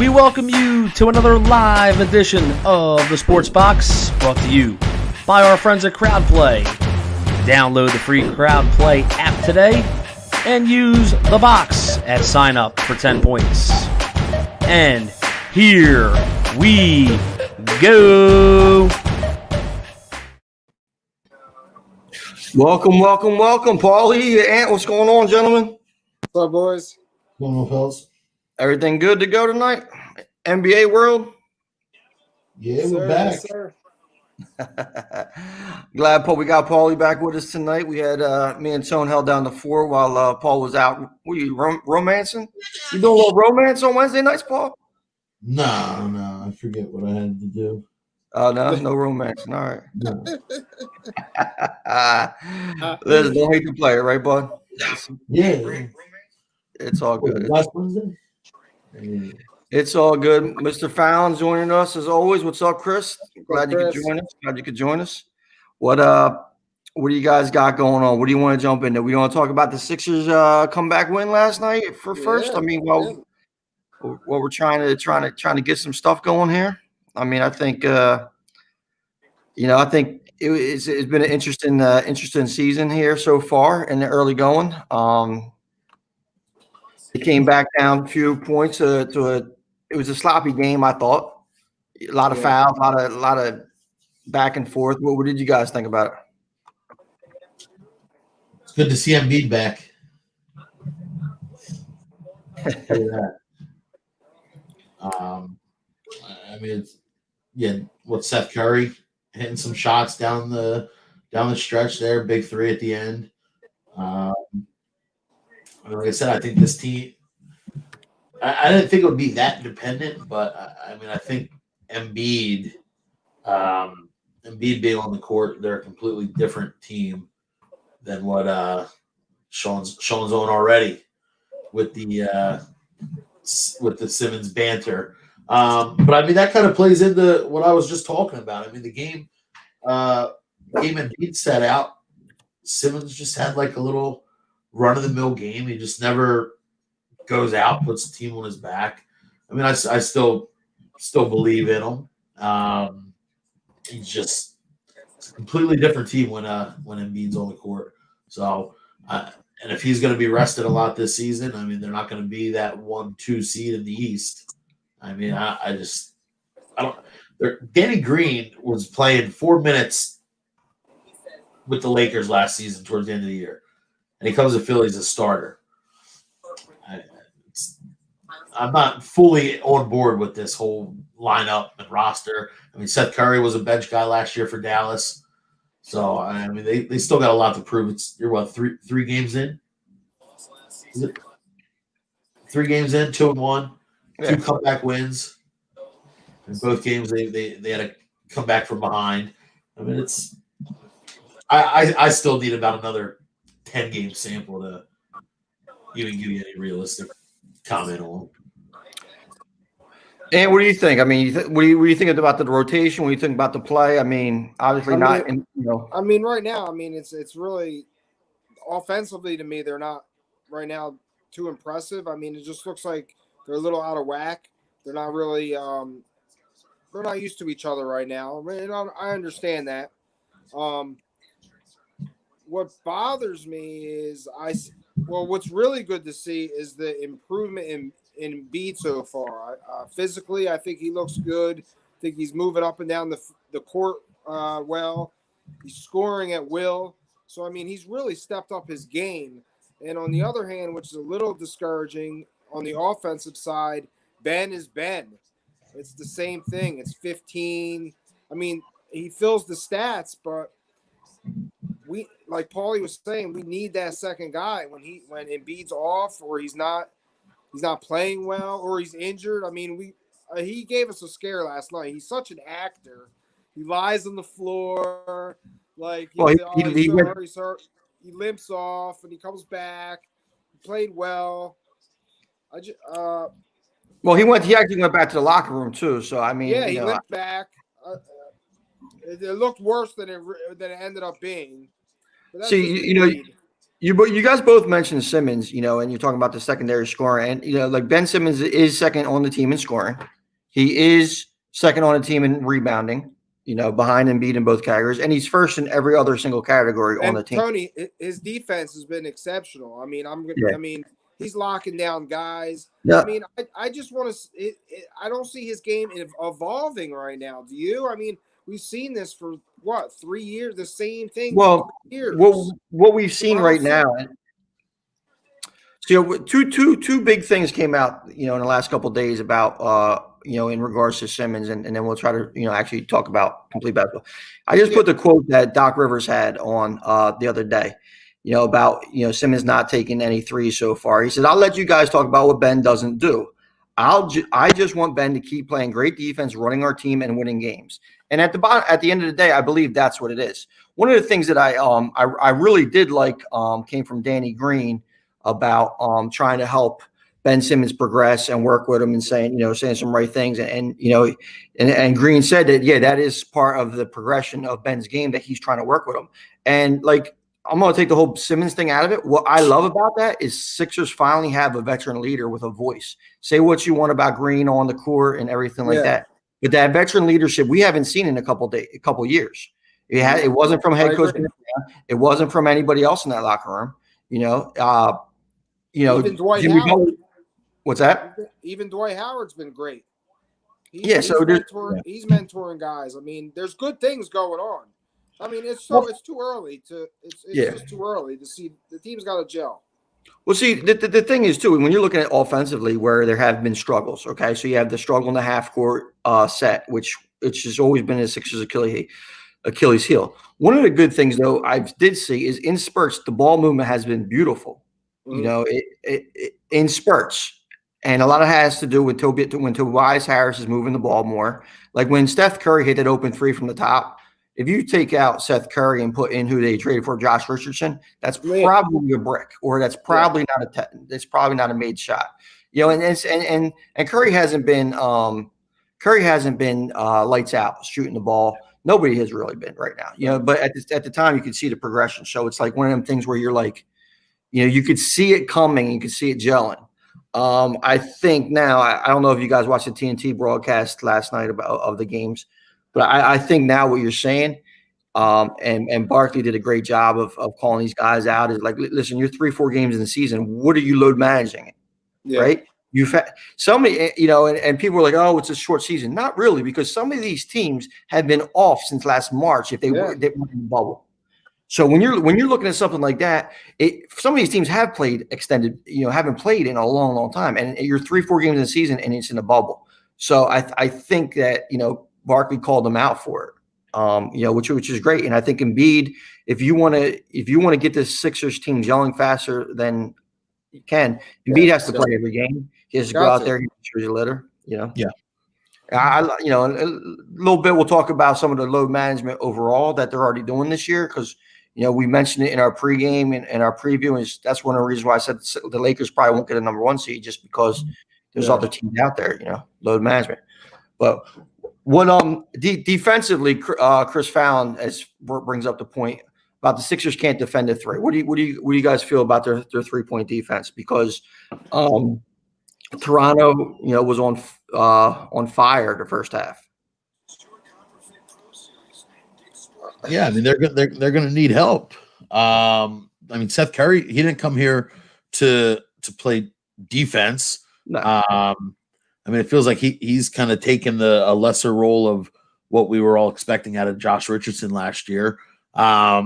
We welcome you to another live edition of the Sports Box, brought to you by our friends at CrowdPlay. Download the free CrowdPlay app today and use the box at sign up for 10 points. And here we go. Welcome, Paulie, Ant. What's going on, gentlemen? What's up, boys? What's going on, fellas? Everything good to go tonight? NBA world? Yeah, we're back. Yes, sir. Glad we got Paulie back with us tonight. We had me and Tone held down the fort while Paul was out. Were you romancing? You doing a little romance on Wednesday nights, Paul? No, I forget what I had to do. Oh, no romancing. All right. No. Liz, don't hate the player, right, bud? Yeah. It's all good. Last Wednesday? It's all good. Mr. Fallon joining us as always. What's up, Chris? Glad you could join us. What do you guys got going on? What do you want to jump into? We want to talk about the Sixers comeback win last night first. I mean, while we're trying to get some stuff going here. I mean, I think it's been an interesting season here so far in the early going. It came back down a few points it was a sloppy game, I thought. A lot of fouls, a lot of back and forth. What did you guys think about it? It's good to see Embiid back. I mean, what Seth Curry hitting some shots down the stretch there, big three at the end. Like I said, I think this team. I didn't think it would be that dependent, but I mean, I think Embiid being on the court, they're a completely different team than what Sean's on already with the Simmons banter. But I mean, that kind of plays into what I was just talking about. I mean, the game Embiid set out, Simmons just had like a little run-of-the-mill game. He just never goes out, puts the team on his back. I mean, I still believe in him. He's just a completely different team when Embiid's on the court. So, and if he's going to be rested a lot this season, I mean, they're not going to be that 1-2 seed in the East. I mean, I don't. Danny Green was playing 4 minutes with the Lakers last season towards the end of the year, and he comes to Philly as a starter. I'm not fully on board with this whole lineup and roster. I mean, Seth Curry was a bench guy last year for Dallas. So, I mean, they still got a lot to prove. You're what, three games in? Is it 3 games in, 2-1, 2 comeback wins. In both games, they had to come back from behind. I mean, I still need about another 10-game sample to even give you any realistic comment on. And what do you think? I mean, what do you think about the rotation? What do you think about the play? I mean, obviously not. I mean, right now, I mean, it's really offensively to me. They're not right now too impressive. I mean, it just looks like they're a little out of whack. They're not really. They're not used to each other right now. I mean, I understand that. What bothers me is what's really good to see is the improvement in Embiid so far. Physically, I think he looks good. I think he's moving up and down the court well. He's scoring at will. So, I mean, he's really stepped up his game. And on the other hand, which is a little discouraging, on the offensive side, Ben is Ben. It's the same thing. It's 15. I mean, he fills the stats, but we, like Paulie was saying, we need that second guy when Embiid's off or he's not playing well or he's injured. I mean, he gave us a scare last night. He's such an actor. He lies on the floor, like he's hurt. He limps off and he comes back. He played well. Well, he actually went back to the locker room too. So I mean, he limped back. It looked worse than it ended up being. See, you you guys both mentioned Simmons, and you're talking about the secondary scoring, and like Ben Simmons is second on the team in scoring. He is second on the team in rebounding, behind Embiid in both categories, and he's first in every other single category on the team. Tony, his defense has been exceptional. I mean, he's locking down guys. Yeah. I mean, I just want to. I don't see his game evolving right now. Do you? I mean, we've seen this for 3 years, the same thing. Well, what we've seen right now. So two big things came out, in the last couple of days about, in regards to Simmons, and then we'll try to, actually talk about complete basketball. I just put the quote that Doc Rivers had on the other day, about, Simmons not taking any threes so far. He said, "I'll let you guys talk about what Ben doesn't do. I just want Ben to keep playing great defense, running our team, and winning games." And at the end of the day, I believe that's what it is. One of the things that I really did like came from Danny Green about trying to help Ben Simmons progress and work with him and saying some right things. And Green said that, that is part of the progression of Ben's game, that he's trying to work with him. And like, I'm going to take the whole Simmons thing out of it. What I love about that is Sixers finally have a veteran leader with a voice. Say what you want about Green on the court and everything like that. But that veteran leadership we haven't seen in a couple years. It wasn't from head coach. It wasn't from anybody else in that locker room. Even Dwight Howard. What's that? Even Dwight Howard's been great. He's mentoring guys. I mean, there's good things going on. I mean, it's too early to just too early to see. The team's got to gel. Well, see, the thing is too, when you're looking at offensively, where there have been struggles. Okay, so you have the struggle in the half court set, which has always been a Sixers Achilles heel. One of the good things though I did see is in spurts the ball movement has been beautiful. It in spurts. And a lot of it has to do with when Tobias Harris is moving the ball more. Like when Steph Curry hit that open three from the top, if you take out Seth Curry and put in who they traded for, Josh Richardson, that's probably a brick, or that's probably not a made shot. And Curry hasn't been lights out shooting the ball. Nobody has really been right now. But at the time you could see the progression. So it's like one of them things where you're like, you could see it coming, you could see it gelling. I think now, I don't know if you guys watched the TNT broadcast last night of the games, but I think now what you're saying, and Barkley did a great job of calling these guys out, is like, listen, you're 3-4 games in the season. What are you load managing? Right? You've had somebody, and people were like, oh, it's a short season. Not really, because some of these teams have been off since last March if they weren't in the bubble. So when you're looking at something like that, some of these teams have played extended, haven't played in a long, long time, and you're 3-4 games in the season and it's in a bubble. So I think that Barkley called them out for it, which is great. And I think Embiid, if you want to get this Sixers team gelling faster than you can, Embiid has to play every game. He has to go out there and choose a litter. Yeah. A little bit. We'll talk about some of the load management overall that they're already doing this year, because we mentioned it in our pregame and our preview, and that's one of the reasons why I said the Lakers probably won't get a number 1 seed, just because there's other teams out there, load management. But what defensively, Chris Fallon brings up the point about the Sixers can't defend a three. What do you guys feel about their 3-point defense? Because Toronto, was on fire the first half. Yeah, I mean they're going to need help. I mean Seth Curry, he didn't come here to play defense. No. I mean it feels like he's kind of taken a lesser role of what we were all expecting out of Josh Richardson last year. I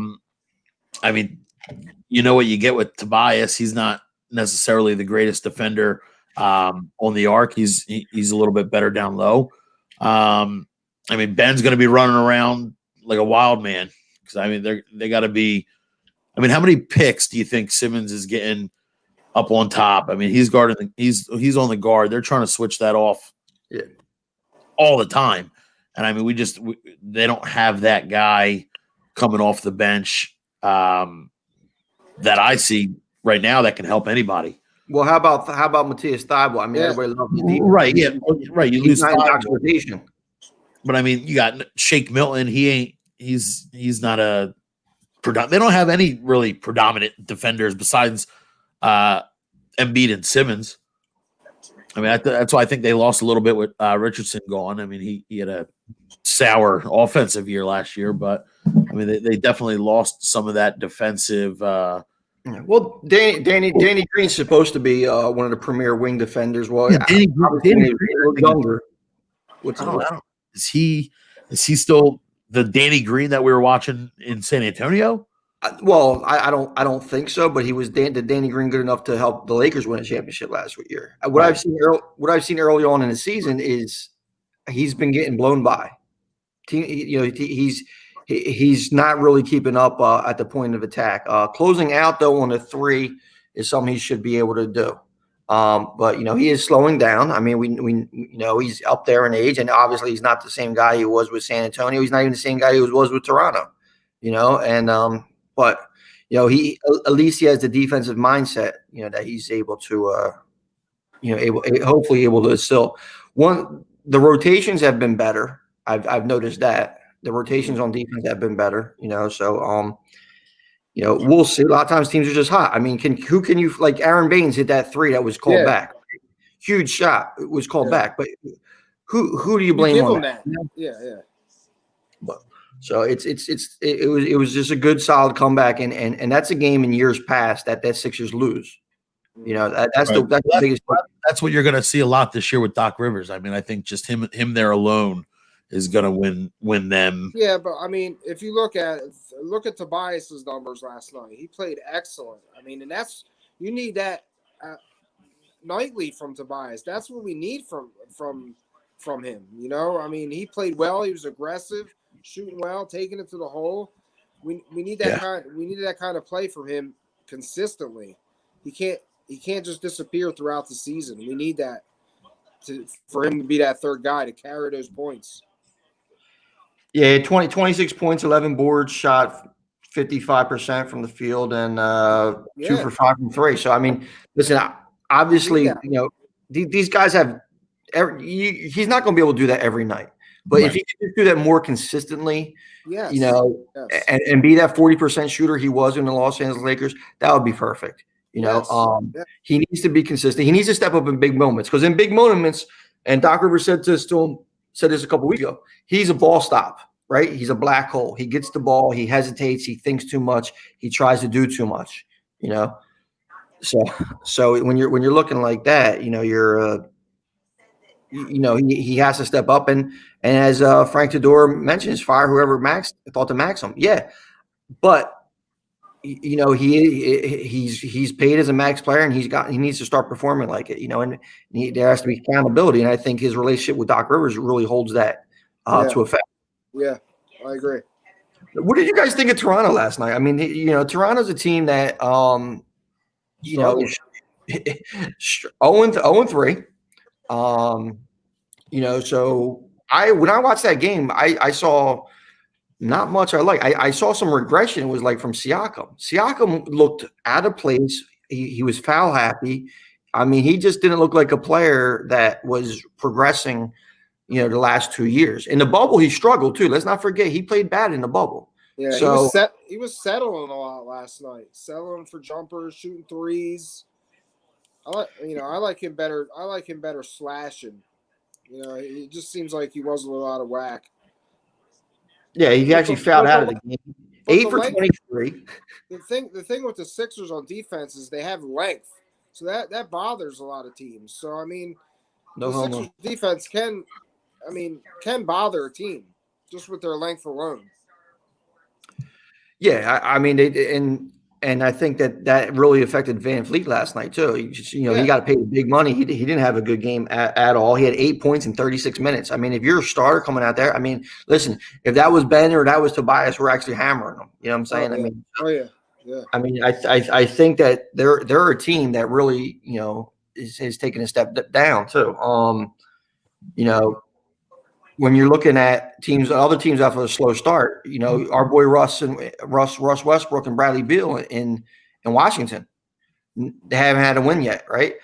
mean, what you get with Tobias. He's not necessarily the greatest defender on the arc. He's a little bit better down low. I mean Ben's going to be running around like a wild man, because I mean they got to be. I mean, how many picks do you think Simmons is getting up on top? I mean, he's guarding. He's on the guard. They're trying to switch that off all the time, and I mean, they don't have that guy coming off the bench that I see right now that can help anybody. Well, how about Matthias Thybulle? I mean, everybody loves him. Right? Yeah, right. You lose Thybulle. But I mean, you got Shake Milton. He's not a They don't have any really predominant defenders besides Embiid and Simmons. I mean, that's why I think they lost a little bit with Richardson gone. I mean, he had a sour offensive year last year, but I mean, they definitely lost some of that defensive. Well, Danny Green's supposed to be one of the premier wing defenders. Well, yeah, Danny Green, younger. Is he still the Danny Green that we were watching in San Antonio? Well, I don't think so. But he was Danny Green good enough to help the Lakers win a championship last year. What I've seen early on in the season is he's been getting blown by. He's not really keeping up at the point of attack. Closing out though on the three is something he should be able to do. But he is slowing down. I mean, we he's up there in age, and obviously he's not the same guy he was with San Antonio. He's not even the same guy he was with Toronto. But he at least he has the defensive mindset. That he's able to hopefully able to still. The rotations have been better. I've noticed that the rotations on defense have been better. So we'll see. A lot of times teams are just hot. I mean, who can you like? Aaron Baines hit that three that was called back. Huge shot. It was called back, but who do you blame on that? Yeah. But so it was just a good solid comeback, and that's a game in years past that Sixers lose. That's the biggest. That's what you're going to see a lot this year with Doc Rivers. I mean, I think just him there alone is going to win them. Yeah, but I mean, if you look at Tobias's numbers last night, he played excellent. I mean, and you need that nightly from Tobias. That's what we need from him. I mean, he played well. He was aggressive, shooting well, taking it to the hole. We need that we need that kind of play from him consistently. He can't just disappear throughout the season. We need that for him to be that third guy to carry those points. Yeah, 26 points, 11 boards, shot 55% from the field, and 2 for 5 from 3. So I mean, listen, obviously, these guys have. He's not going to be able to do that every night, but if he can do that more consistently, and be that 40% shooter he was in the Los Angeles Lakers, that would be perfect. He needs to be consistent. He needs to step up in big moments, because in big moments, and Doc Rivers said this a couple weeks ago, he's a ball stop, right? He's a black hole. He gets the ball, he hesitates, he thinks too much, he tries to do too much, So when you're looking like that, he has to step up, and as Frank Tedor mentions, fire whoever thought to max him. Yeah, but he's paid as a max player, and he needs to start performing like it, and there has to be accountability. And I think his relationship with Doc Rivers really holds that to effect. Yeah, I agree. What did you guys think of Toronto last night? I mean, Toronto's a team that 0-3. So when I watched that game, I saw not much I like. I saw some regression. It was like from Siakam. Siakam looked out of place. He was foul happy. I mean, he just didn't look like a player that was progressing, the last 2 years. In the bubble, he struggled too. Let's not forget, he played bad in the bubble. Yeah, he was settling a lot last night. Settling for jumpers, shooting threes. I like him better. I like him better slashing. It just seems like he was a little out of whack. Yeah, he actually fouled out of the game. 8 for 23. The thing with the Sixers on defense is they have length, so that bothers a lot of teams. So I mean, Sixers defense can bother a team just with their length alone. Yeah, I mean, and I think that really affected Van Fleet last night too. He got paid big money. He didn't have a good game at all. He had 8 points in 36 minutes. I mean, if you're a starter coming out there, I mean, listen, if that was Ben or that was Tobias, we're actually hammering them. You know what I'm saying? Yeah. I mean, I think that they're a team that really is taking a step down too. When you're looking at other teams off of a slow start, our boy Russ Westbrook and Bradley Beal in Washington, they haven't had a win yet, right?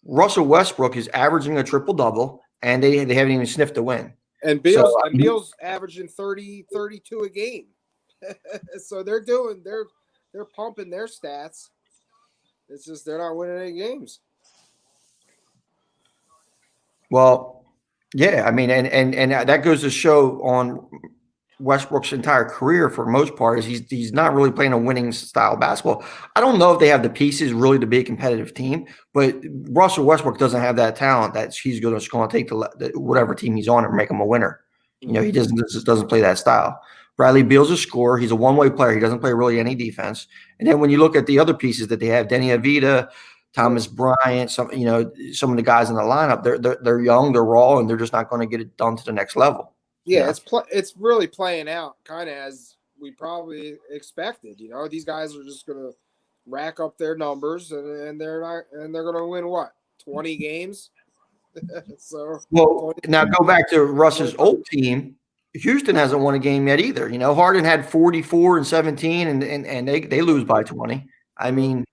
Russell Westbrook is averaging a triple-double, and they haven't even sniffed a win. And Beal's averaging 30, 32 a game. So they're pumping their stats. It's just they're not winning any games. Well, yeah, I mean, and that goes to show on Westbrook's entire career for the most part is he's not really playing a winning style of basketball. I don't know if they have the pieces really to be a competitive team, but Russell Westbrook doesn't have that talent that he's going to take the whatever team he's on and make him a winner. You know, he just doesn't play that style. Bradley Beal's a scorer. He's a one-way player. He doesn't play really any defense. And then when you look at the other pieces that they have, Denny Avita, Thomas Bryant, some of the guys in the lineup, they're young, they're raw, and they're just not going to get it done to the next level. Yeah, it's really playing out kind of as we probably expected. You know, these guys are just going to rack up their numbers, and they're going to win what 20 games. So now go back to Russ's old team. Houston hasn't won a game yet either. You know, Harden had 44 and 17, and they lose by 20. I mean,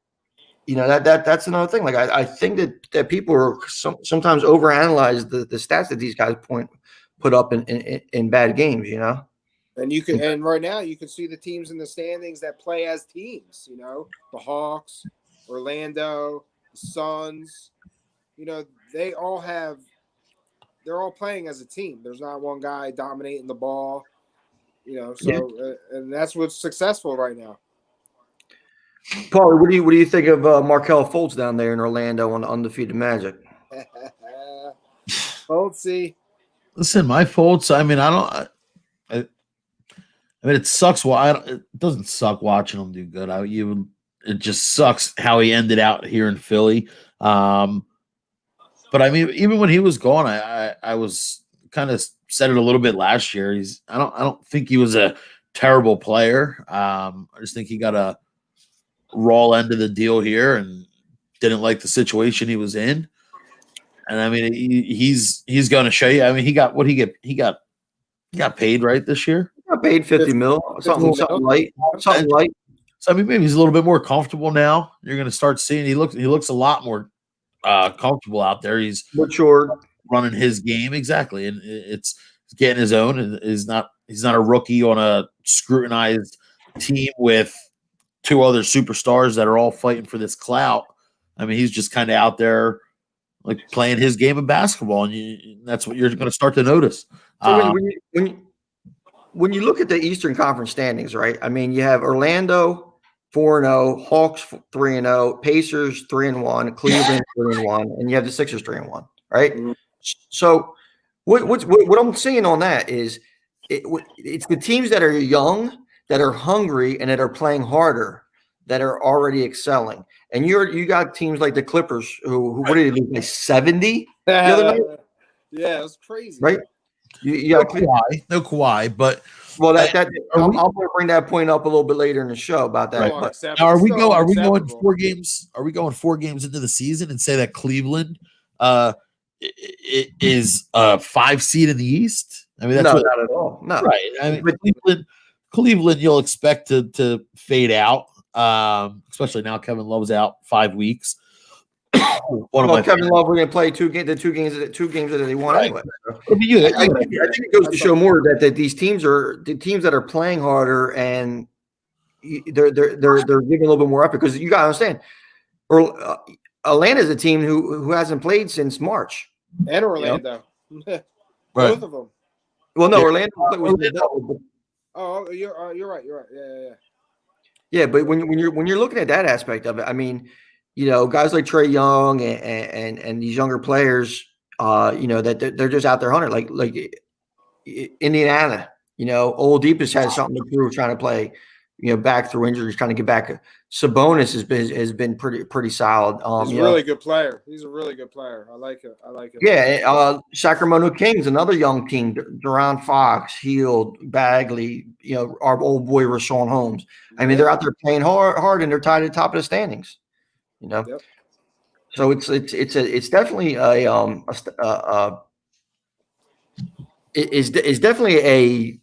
you know that's another thing. Like I think that people are sometimes overanalyze the stats that these guys put up in bad games. You know, and right now you can see the teams in the standings that play as teams. You know, the Hawks, Orlando, the Suns. You know, they're all playing as a team. There's not one guy dominating the ball, you know. So, and that's what's successful right now. Paulie, what do you think of Markelle Fultz down there in Orlando on the undefeated Magic? Fultzy. Listen, my Fultz. I mean, I mean, it sucks. It doesn't suck watching him do good. It just sucks how he ended out here in Philly. But I mean, even when he was gone, I was kind of said it a little bit last year. I don't think he was a terrible player. I just think he got a raw end of the deal here and didn't like the situation he was in. And I mean, he's going to show you. I mean, he got paid right this year. He got paid $50 million, something light. So I mean, maybe he's a little bit more comfortable now. You're going to start seeing he looks a lot more comfortable out there. He's matured, running his game exactly, and it's getting his own. And he's not a rookie on a scrutinized team with two other superstars that are all fighting for this clout. I mean, he's just kind of out there like playing his game of basketball, and that's what you're going to start to notice. So when you look at the Eastern Conference standings, right? I mean, you have Orlando 4-0, Hawks 3-0, Pacers 3-1, Cleveland 3-1, and you have the Sixers 3-1, right? Mm-hmm. So what I'm seeing on that is it's the teams that are young, that are hungry, and that are playing harder, that are already excelling. And you got teams like the Clippers who what did they lose by 70 the other night? Yeah, it was crazy, right? You got no Kawhi, but. Well, I'm going to bring that point up a little bit later in the show about that. Right. But are we going 4 games? Are we going 4 games into the season and say that Cleveland is a 5 seed in the East? I mean, that's not at all. No, right. I mean, Cleveland, you'll expect to fade out, especially now Kevin Love's out 5 weeks. Kevin Love, we're going to play 2 games that they won anyway. I mean, I think it goes to show more that these teams are the teams that are playing harder and they're giving a little bit more effort because you got to understand, Atlanta's a team who hasn't played since March. And Orlando, right. Both of them. Well, no, Orlando was. Oh, you're right. Yeah. Yeah, but when you're looking at that aspect of it, I mean. You know, guys like Trae Young and these younger players, you know, that they're just out there hunting, like Indiana. You know, Oladipo has something to prove, trying to play, you know, back through injuries, trying to get back. Sabonis has been pretty solid. He's a really good player. He's a really good player. I like it. Yeah, Sacramento Kings, another young team. De'Aaron Fox, Hield, Bagley. You know, our old boy Rashawn Holmes. I mean, they're out there playing hard, and they're tied at the top of the standings. You know, yep. So it's definitely it's definitely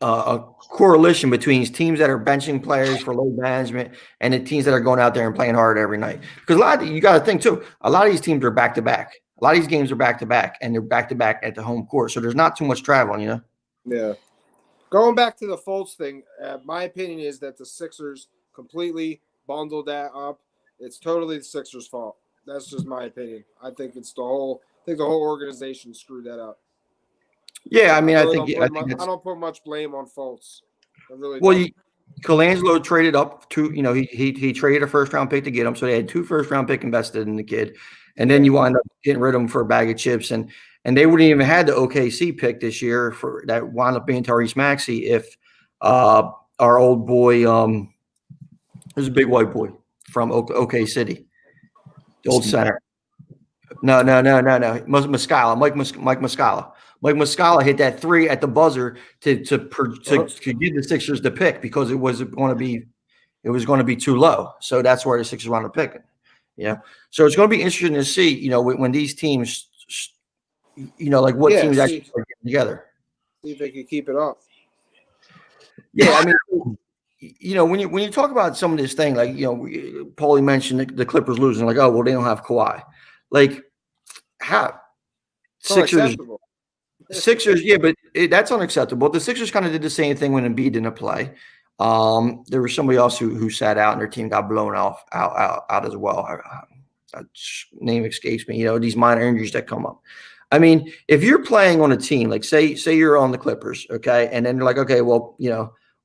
a correlation between teams that are benching players for load management and the teams that are going out there and playing hard every night. Because you got to think too, a lot of these teams are back to back. A lot of these games are back to back, and they're back to back at the home court. So there's not too much traveling, you know. Yeah. Going back to the Fultz thing, my opinion is that the Sixers completely bundled that up. It's totally the Sixers' fault. That's just my opinion. I think it's the whole organization screwed that up. Yeah, I mean, I don't put much blame on Fultz. I really well, don't. Colangelo traded up to, he traded a first round pick to get him, so they had 2 first round pick invested in the kid, and then you wind up getting rid of him for a bag of chips, and they wouldn't even had the OKC pick this year for that wound up being Tyrese Maxey if our old boy, there's a big white boy from OK City, the old center. No. Muscala, Mike Muscala. Mike Muscala hit that 3 at the buzzer to give the Sixers the pick because it was going to be too low. So that's where the Sixers wound up picking. So it's going to be interesting to see, when these teams, like what teams actually are getting together. See if they can keep it up. Yeah, I mean, when you talk about some of this thing, like Paulie mentioned the Clippers losing, like, oh well, they don't have Kawhi, like how Sixers, yeah, but that's unacceptable. The Sixers kind of did the same thing when Embiid didn't play. There was somebody else who sat out and their team got blown out as well. Name escapes me. These minor injuries that come up. I mean, if you're playing on a team, like say you're on the Clippers, okay, and then you're like, okay, well,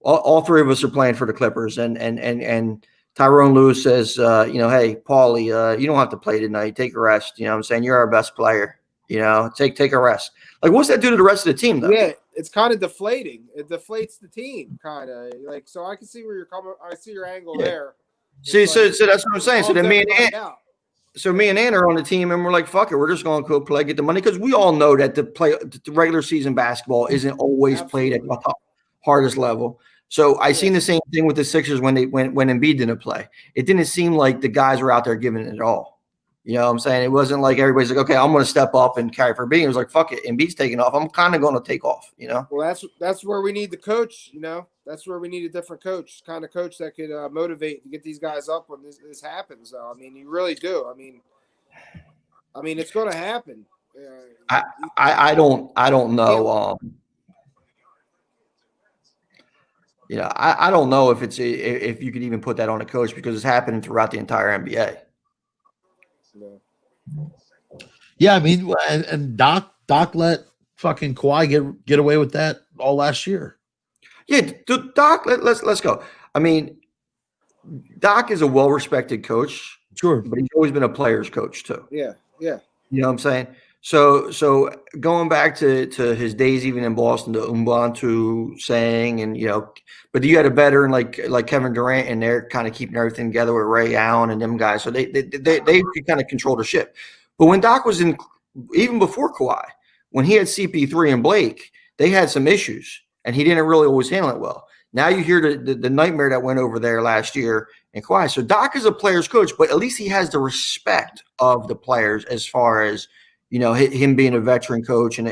all 3 of us are playing for the Clippers, and Tyrone Lewis says, hey, Paulie, you don't have to play tonight. Take a rest. You know what I'm saying? You're our best player. Take a rest. Like, what's that do to the rest of the team, though? Yeah, it's kind of deflating. It deflates the team, kind of. Like, so I can see where you're coming. I see your angle there. See, so that's what I'm saying. So then me and Ann are on the team, and we're like, fuck it, we're just going to go play, get the money, because we all know that the regular season basketball isn't always played at the hardest level. So I seen the same thing with the Sixers when Embiid didn't play. It didn't seem like the guys were out there giving it all. You know what I'm saying? It wasn't like everybody's like, okay, I'm going to step up and carry for Embiid. It was like, fuck it, Embiid's taking off. I'm kind of going to take off, Well, that's where we need the coach, That's where we need a different coach, kind of coach that could motivate to get these guys up when this happens. Though. I mean, you really do. I mean, it's going to happen. I don't know. I don't know if you could even put that on a coach because it's happening throughout the entire NBA. Yeah, I mean, and Doc let fucking Kawhi get away with that all last year. Yeah, Doc, let's go. I mean, Doc is a well-respected coach, sure, but he's always been a player's coach too. Yeah. You know what I'm saying? So going back to his days even in Boston, the Ubuntu saying, and but you had a veteran like Kevin Durant in there, kind of keeping everything together with Ray Allen and them guys. So they could kind of control the ship. But when Doc was in, even before Kawhi, when he had CP3 and Blake, they had some issues, and he didn't really always handle it well. Now you hear the nightmare that went over there last year in Kawhi. So Doc is a player's coach, but at least he has the respect of the players as far as him being a veteran coach and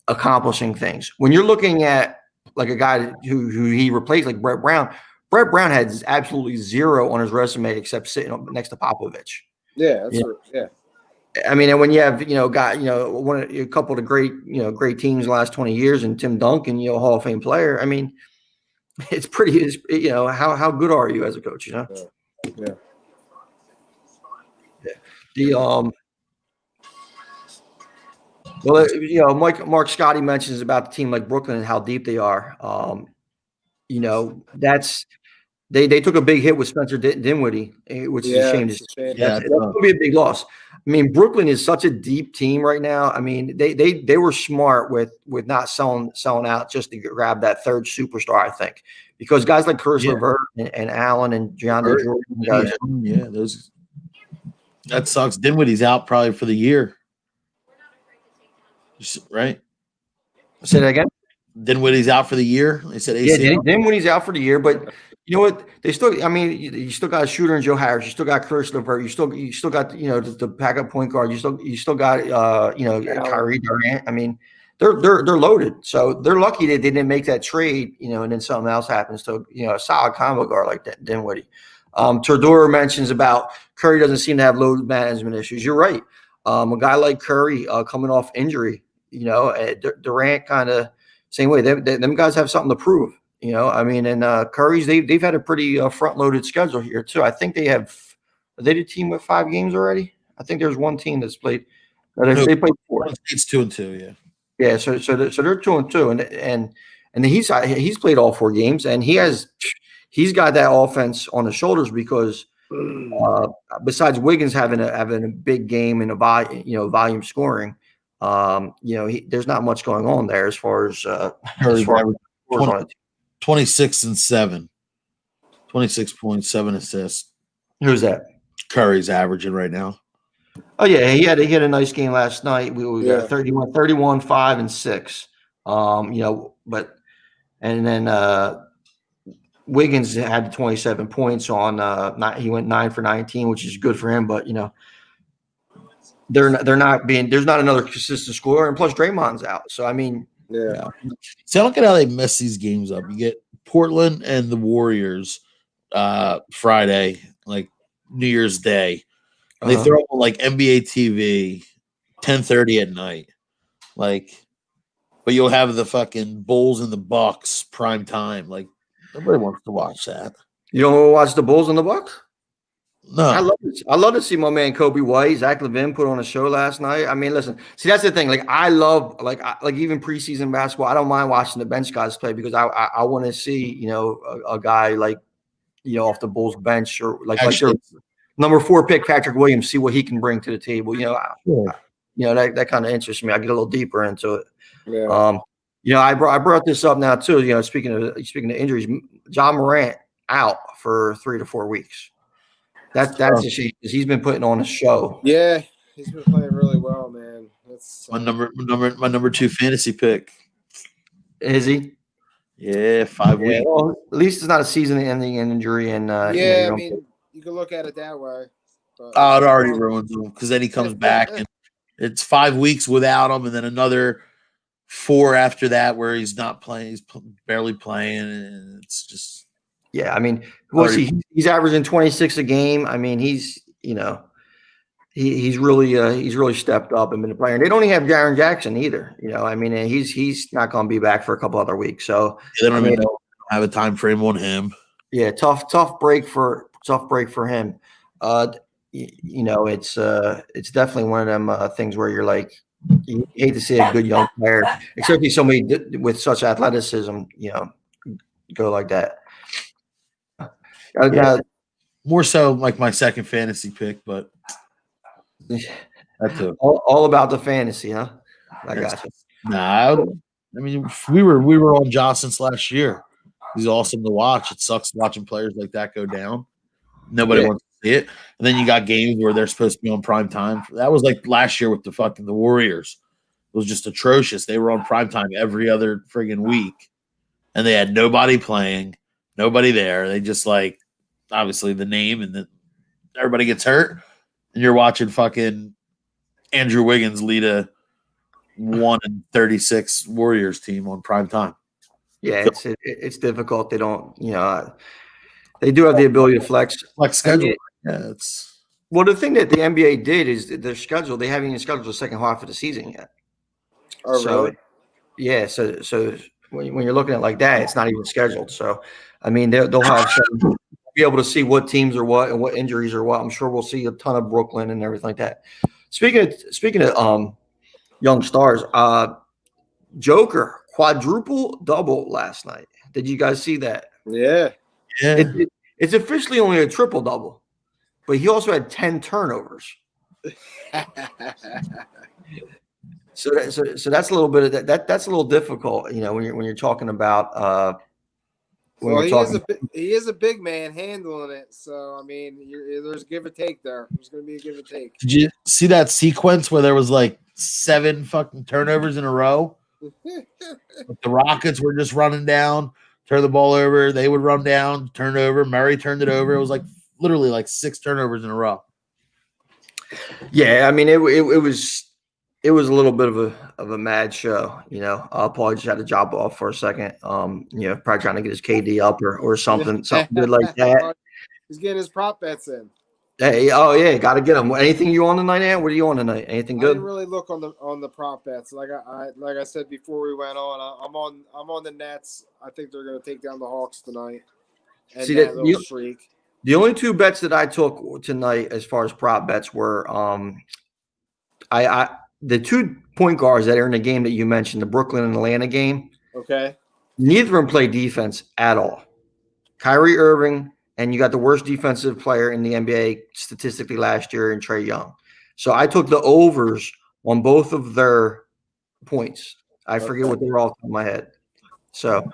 accomplishing things. When you're looking at like a guy who he replaced, like Brett Brown had absolutely 0 on his resume except sitting next to Popovich. Yeah, that's right. Yeah. I mean, and when you have a couple of great teams the last 20 years, and Tim Duncan, Hall of Fame player. I mean, it's pretty. How good are you as a coach? Yeah. Mark Scotty mentions about the team like Brooklyn and how deep they are. That's they took a big hit with Spencer Dinwiddie, which is a shame. That's going to be a big loss. I mean, Brooklyn is such a deep team right now. I mean, they were smart with not selling out just to grab that third superstar, I think, because guys like Curtis LeVert and Allen and DeAndre Jordan, those. That sucks. Dinwiddie's out probably for the year. Right? Say that again? Dinwiddie's out for the year. They said ACL. Yeah, Dinwiddie's out for the year, but you know what? They still. I mean, you still got a shooter in Joe Harris. You still got Curtis LeVert. You still got the backup point guard. You still got Kyrie Durant. I mean, they're loaded. So they're lucky they didn't make that trade. And then something else happens to a solid combo guard like that Dinwiddie. Tordura mentions about Curry doesn't seem to have load management issues. You're right. A guy like Curry coming off injury, Durant kind of same way. Them guys have something to prove. I mean, and Curry's they've had a pretty front loaded schedule here too. I think are they the team with 5 games already? I think there's one team that's played. They played 4. It's 2-2, yeah. Yeah, so they're 2-2, and he's played all 4 games, and he's got that offense on his shoulders because besides Wiggins having a big game and volume scoring, there's not much going on there as far as 26-7, 26.7 assists. Who's that? Curry's averaging right now. Oh yeah, he had a nice game last night. We got 31, 5, and 6. And then Wiggins had 27 points on. He went 9 for 19, which is good for him. But they're not being. There's not another consistent scorer, and plus Draymond's out. So I mean, yeah. So look at how they mess these games up. You get Portland and the Warriors Friday, like New Year's Day. They throw on like NBA TV, 10:30 at night, but you'll have the fucking Bulls and the Bucks prime time. Like nobody wants to watch that. You don't want to watch the Bulls and the Bucks? No, I love to see my man Kobe White, Zach LaVine put on a show last night. I mean, listen, see that's the thing. Like I love even preseason basketball. I don't mind watching the bench guys play because I want to see a guy off the Bulls bench or actually. Number 4 pick Patrick Williams, see what he can bring to the table. That kind of interests me. I get a little deeper into it. Yeah. I brought this up now too. Speaking of injuries, John Morant out for 3 to 4 weeks. That's a shame because he's been putting on a show. Yeah, he's been playing really well, man. That's my number 2 fantasy pick. Is he? Yeah, 5 weeks. Well, at least it's not a season-ending injury, and I mean. You can look at it that way. It already ruins him because then he comes back and it's 5 weeks without him, and then another 4 after that where he's not playing. He's barely playing, and it's just I mean, he's averaging 26 a game. I mean, he's really stepped up and been a player. And they don't even have Jaren Jackson either. I mean, he's not going to be back for a couple other weeks. So they don't even have a time frame on him. Yeah, tough break for him. It's definitely one of them things where you're like, you hate to see a good young player, especially somebody with such athleticism, go like that. More so like my second fantasy pick, but that's all about the fantasy, huh? I got you. Nah, I mean, we were on Joss since last year. He's awesome to watch. It sucks watching players like that go down. Nobody wants to see it. And then you got games where they're supposed to be on prime time. That was like last year with the Warriors. It was just atrocious. They were on prime time every other friggin' week. And they had nobody playing, nobody there. They just obviously the name and everybody gets hurt. And you're watching fucking Andrew Wiggins lead a 1-36 Warriors team on prime time. Yeah, it's difficult. They don't, they do have the ability to flex schedule. Well, the thing that the NBA did is their schedule. They haven't even scheduled the second half of the season yet. Oh, really? Yeah. So when you're looking at it like that, it's not even scheduled. So, I mean, they'll have some be able to see what teams are what and what injuries are what. I'm sure we'll see a ton of Brooklyn and everything like that. Speaking of young stars, Joker quadruple double last night. Did you guys see that? Yeah. It's officially only a triple double, but he also had 10 turnovers. So that's a little bit of that's a little difficult, when you're talking about. He is a big man handling it. So I mean, there's give or take there. There's going to be a give or take. Did you see that sequence where there was 7 fucking turnovers in a row? The Rockets were just running down, turn the ball over. They would run down, turn over. Murray turned it over. It was literally 6 turnovers in a row. Yeah, I mean it was a little bit of a mad show. Paul just had to drop off for a second. Probably trying to get his KD up or something good like that. He's getting his prop bets in. Hey, oh yeah, got to get them. Anything you on tonight, Ant? What are you on tonight? Anything I good? didn't really look on the prop bets. Like I said before we went on, I'm on the Nets. I think they're going to take down the Hawks tonight. And See that little streak. The only two bets that I took tonight, as far as prop bets, were the 2 point guards that are in the game that you mentioned, the Brooklyn and Atlanta game. Okay. Neither of them play defense at all. Kyrie Irving, and you got the worst defensive player in the NBA statistically last year in Trae Young. So I took the overs on both of their points. I forget what they were all off my head. So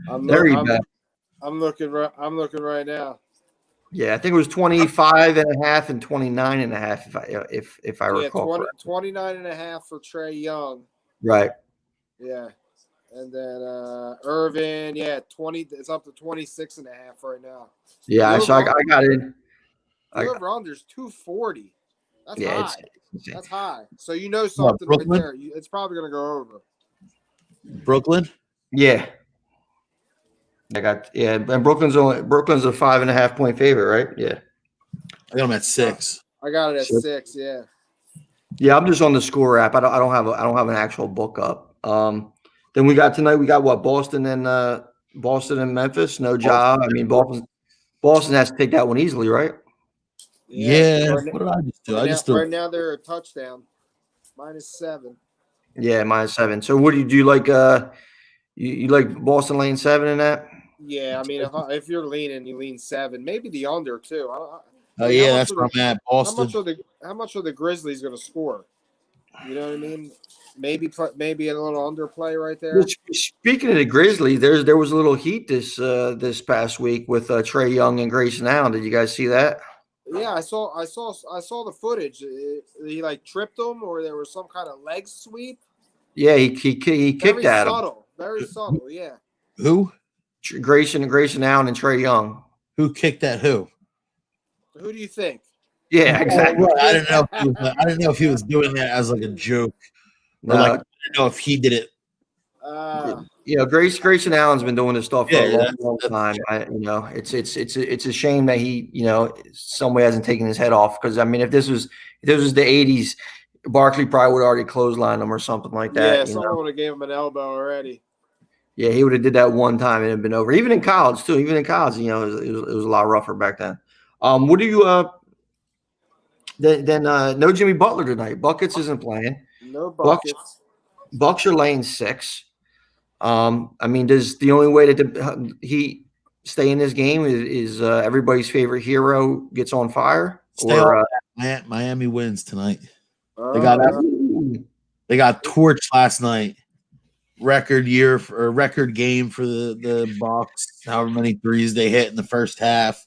I'm looking right now. Yeah, I think it was 25 and a half and 29 and a half, if I recall. 29 and a half for Trae Young. Right. Yeah. And then Irvin, 20. It's up to 26 and a half right now. Yeah, I got it. Over under's 240. That's high. That's high. So you know something Brooklyn? right there. It's probably going to go over. Brooklyn? Yeah. And Brooklyn's a 5.5 point favorite, right? Yeah. I got them at 6. I got it at 6. Yeah. Yeah, I'm just on the score app. I don't have an actual book up. Then we got tonight. We got what, Boston and Memphis. No job. I mean, Boston has to take that one easily, right? Yeah. What did I just do? Right now they're a touchdown, -7. Yeah, -7. So what do you like? You like Boston laying 7 in that? Yeah, I mean, if you're leaning, you lean 7, maybe the under too. That's where I'm at. Boston. How much are the Grizzlies going to score? You know what I mean? Maybe a little underplay right there. Speaking of the Grizzlies, there was a little heat this past week with Trae Young and Grayson Allen. Did you guys see that? Yeah, I saw the footage. He like tripped him, or there was some kind of leg sweep. Yeah, he kicked at him. Very subtle. Yeah. Who? Grayson Allen and Trae Young. Who kicked at who? Who do you think? Yeah, exactly. I didn't know if he was doing that as like a joke. Or I didn't know if he did it. Grayson Allen's been doing this stuff for a long time. It's a shame that he, some way hasn't taken his head off. Because I mean, if this was the '80s, Barkley probably would have already clotheslined him or something like that. Yeah, someone would have gave him an elbow already. Yeah, he would have did that one time and it'd been over. Even in college too. Even in college, it was a lot rougher back then. What do you? Then no Jimmy Butler tonight. Buckets isn't playing. No buckets. Bucks are laying 6. I mean, does the only way that he stay in this game is everybody's favorite hero gets on fire? Miami wins tonight. They got torched last night. Record game for the Bucks. However many threes they hit in the first half.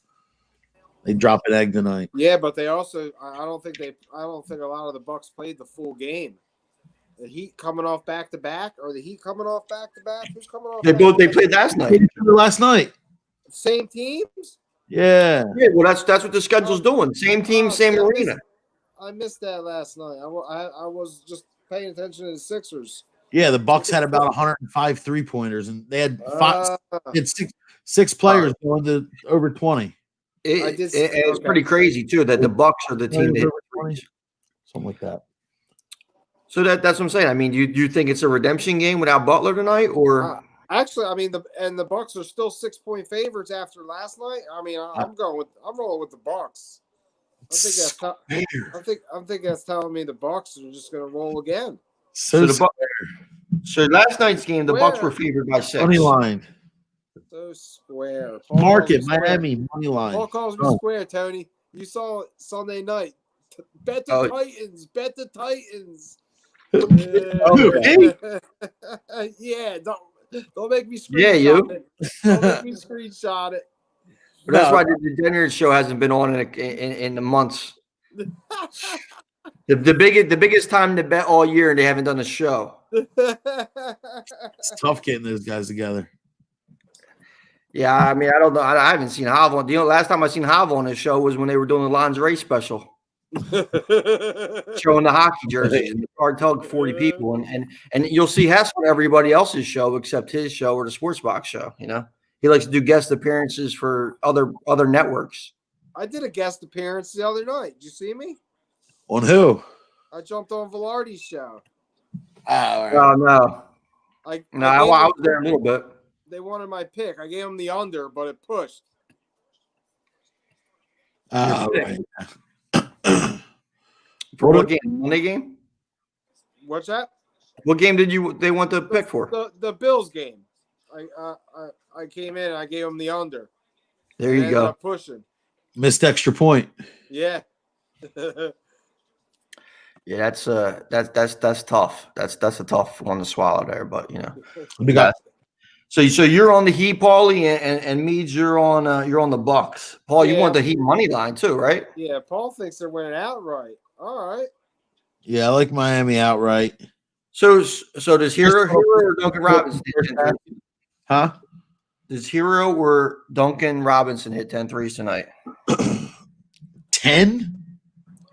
They drop an egg tonight. Yeah, but they also I don't think a lot of the Bucks played the full game. The Heat coming off back to back, or the Heat coming off back to back? Who's coming off? They played last night. Last night. Same teams? Yeah. Yeah, well that's what the schedule's doing. Same team, same arena. I missed that last night. I was just paying attention to the Sixers. Yeah, the Bucks had about 105 3-pointers, and they had six players going to over 20. It's pretty crazy too that the Bucks are the team that hit 20, something like that. So that's what I'm saying. I mean, do you think it's a redemption game without Butler tonight, or actually? I mean, the Bucks are still 6-point favorites after last night. I mean, I'm rolling with the Bucks. I think that's telling me the Bucks are just going to roll again. So last night's game, the Bucks were favored by 6. Money line. So square. Market Miami money line. Paul calls me square, Tony. You saw it Sunday night. Bet the Titans. Bet the Titans. Yeah, don't make me screenshot it. Don't make me screenshot it. But that's why the dinner show hasn't been on in the months. The biggest time to bet all year, and they haven't done a show. It's tough getting those guys together. Yeah, I mean, I don't know. I haven't seen Hav on. Last time I seen Hav on this show was when they were doing the lingerie special. Showing the hockey jerseys and the card tug 40 people and you'll see Hess on everybody else's show except his show or the Sports Box show. He likes to do guest appearances for other networks. I did a guest appearance the other night. Did you see me? On who? I jumped on Velarde's show. Oh, no. I was there a little bit. They wanted my pick. I gave them the under, but it pushed. Right. For what game? Monday game? What's that? What game they want the pick for? The Bills game. I came in and I gave them the under. There you go. Pushing. Missed extra point. Yeah. Yeah, that's tough. That's a tough one to swallow there, but We got So you're on the Heat, Paulie, and Meads, you're on the Bucks. Paul, you want the Heat money line too, right? Yeah, Paul thinks they're winning outright. All right. Yeah, I like Miami outright. So does Hero or Duncan Robinson hit 10 threes? Huh? Does Hero or Duncan Robinson hit 10 threes tonight? 10?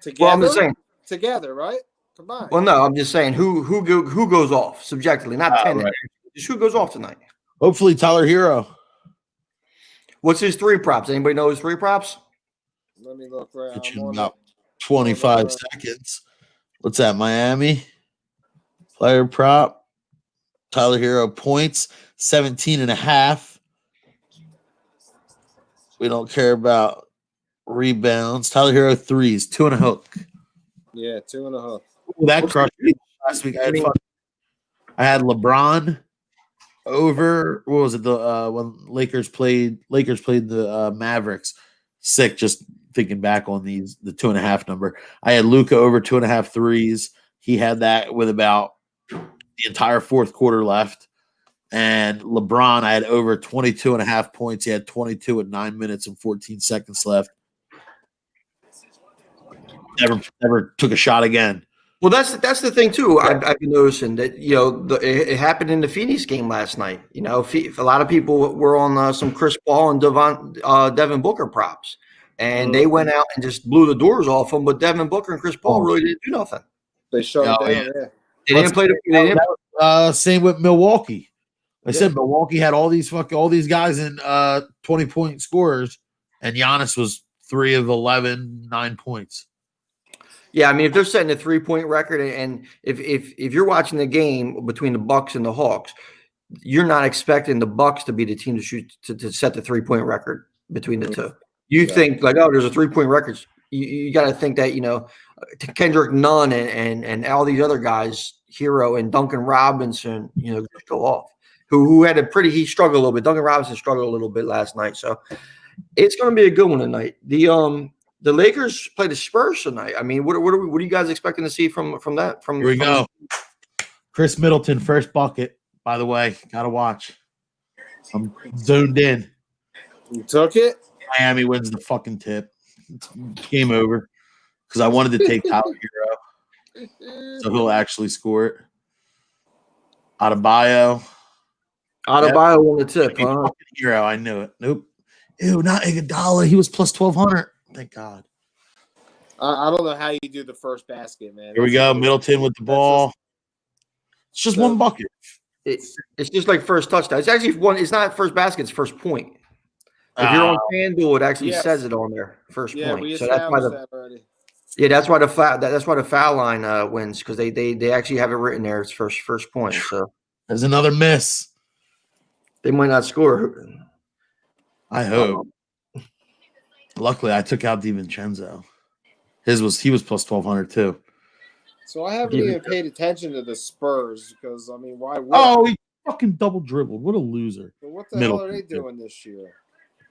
Together? Well, I'm just saying. Together, right? Combined. Well, no, I'm just saying who goes off subjectively, not 10. Right. Just who goes off tonight? Hopefully Tyler Hero. What's his 3 props? Anybody know his 3 props? Let me look right. Get you about 25 seconds. What's that, Miami? Player prop. Tyler Hero points, 17.5. We don't care about rebounds. Tyler Hero threes, 2 and a hook. Yeah, 2 and a hook. Ooh, that crushed me last week. I had LeBron over. What was it? The when Lakers played the Mavericks. Sick. Just thinking back on the 2.5 number. I had Luka over 2.5 threes. He had that with about the entire fourth quarter left. And LeBron, I had over 22.5 points. He had 22 with 9 minutes and 14 seconds left. Never took a shot again. Well, that's the thing too. I've been noticing that it happened in the Phoenix game last night. A lot of people were on some Chris Paul and Devin Booker props, and they went out and just blew the doors off them. But Devin Booker and Chris Paul really didn't do nothing. They shut it down. Yeah. They didn't play same with Milwaukee. I said Milwaukee had all these guys in 20-point scorers, and Giannis was 3 of 11, 9 points. Yeah, I mean, if they're setting a 3-point record, and if you're watching the game between the Bucks and the Hawks, you're not expecting the Bucks to be the team to shoot to set the 3-point record between the two. You think like, oh, there's a 3-point record. You got to think that Kendrick Nunn and all these other guys, Hero and Duncan Robinson, just go off. Who had he struggled a little bit. Duncan Robinson struggled a little bit last night, so it's going to be a good one tonight. The Lakers play the Spurs tonight. I mean, what are you guys expecting to see from that? Here we go. Chris Middleton, first bucket, by the way. Got to watch. I'm zoned in. You took it? Miami wins the fucking tip. It's game over because I wanted to take Tyler Hero. So he'll actually score it. Adebayo won the tip, huh? Hero, I knew it. Nope. Ew, not Iguodala. He was plus 1,200. Thank God. I don't know how you do the first basket, man. Here we go. Middleton with the ball. It's just one bucket. It's just like first touchdown. It's actually one. It's not first basket. It's first point. If you're on FanDuel, it actually says it on there. First point. So that's why that's why the foul line wins, because they actually have it written there. It's first point. So there's another miss. They might not score. I hope. Luckily, I took out DiVincenzo. He was plus 1,200 too. So I haven't even paid attention to the Spurs because, I mean, why would he fucking double dribbled. What a loser. But what the hell are they doing this year?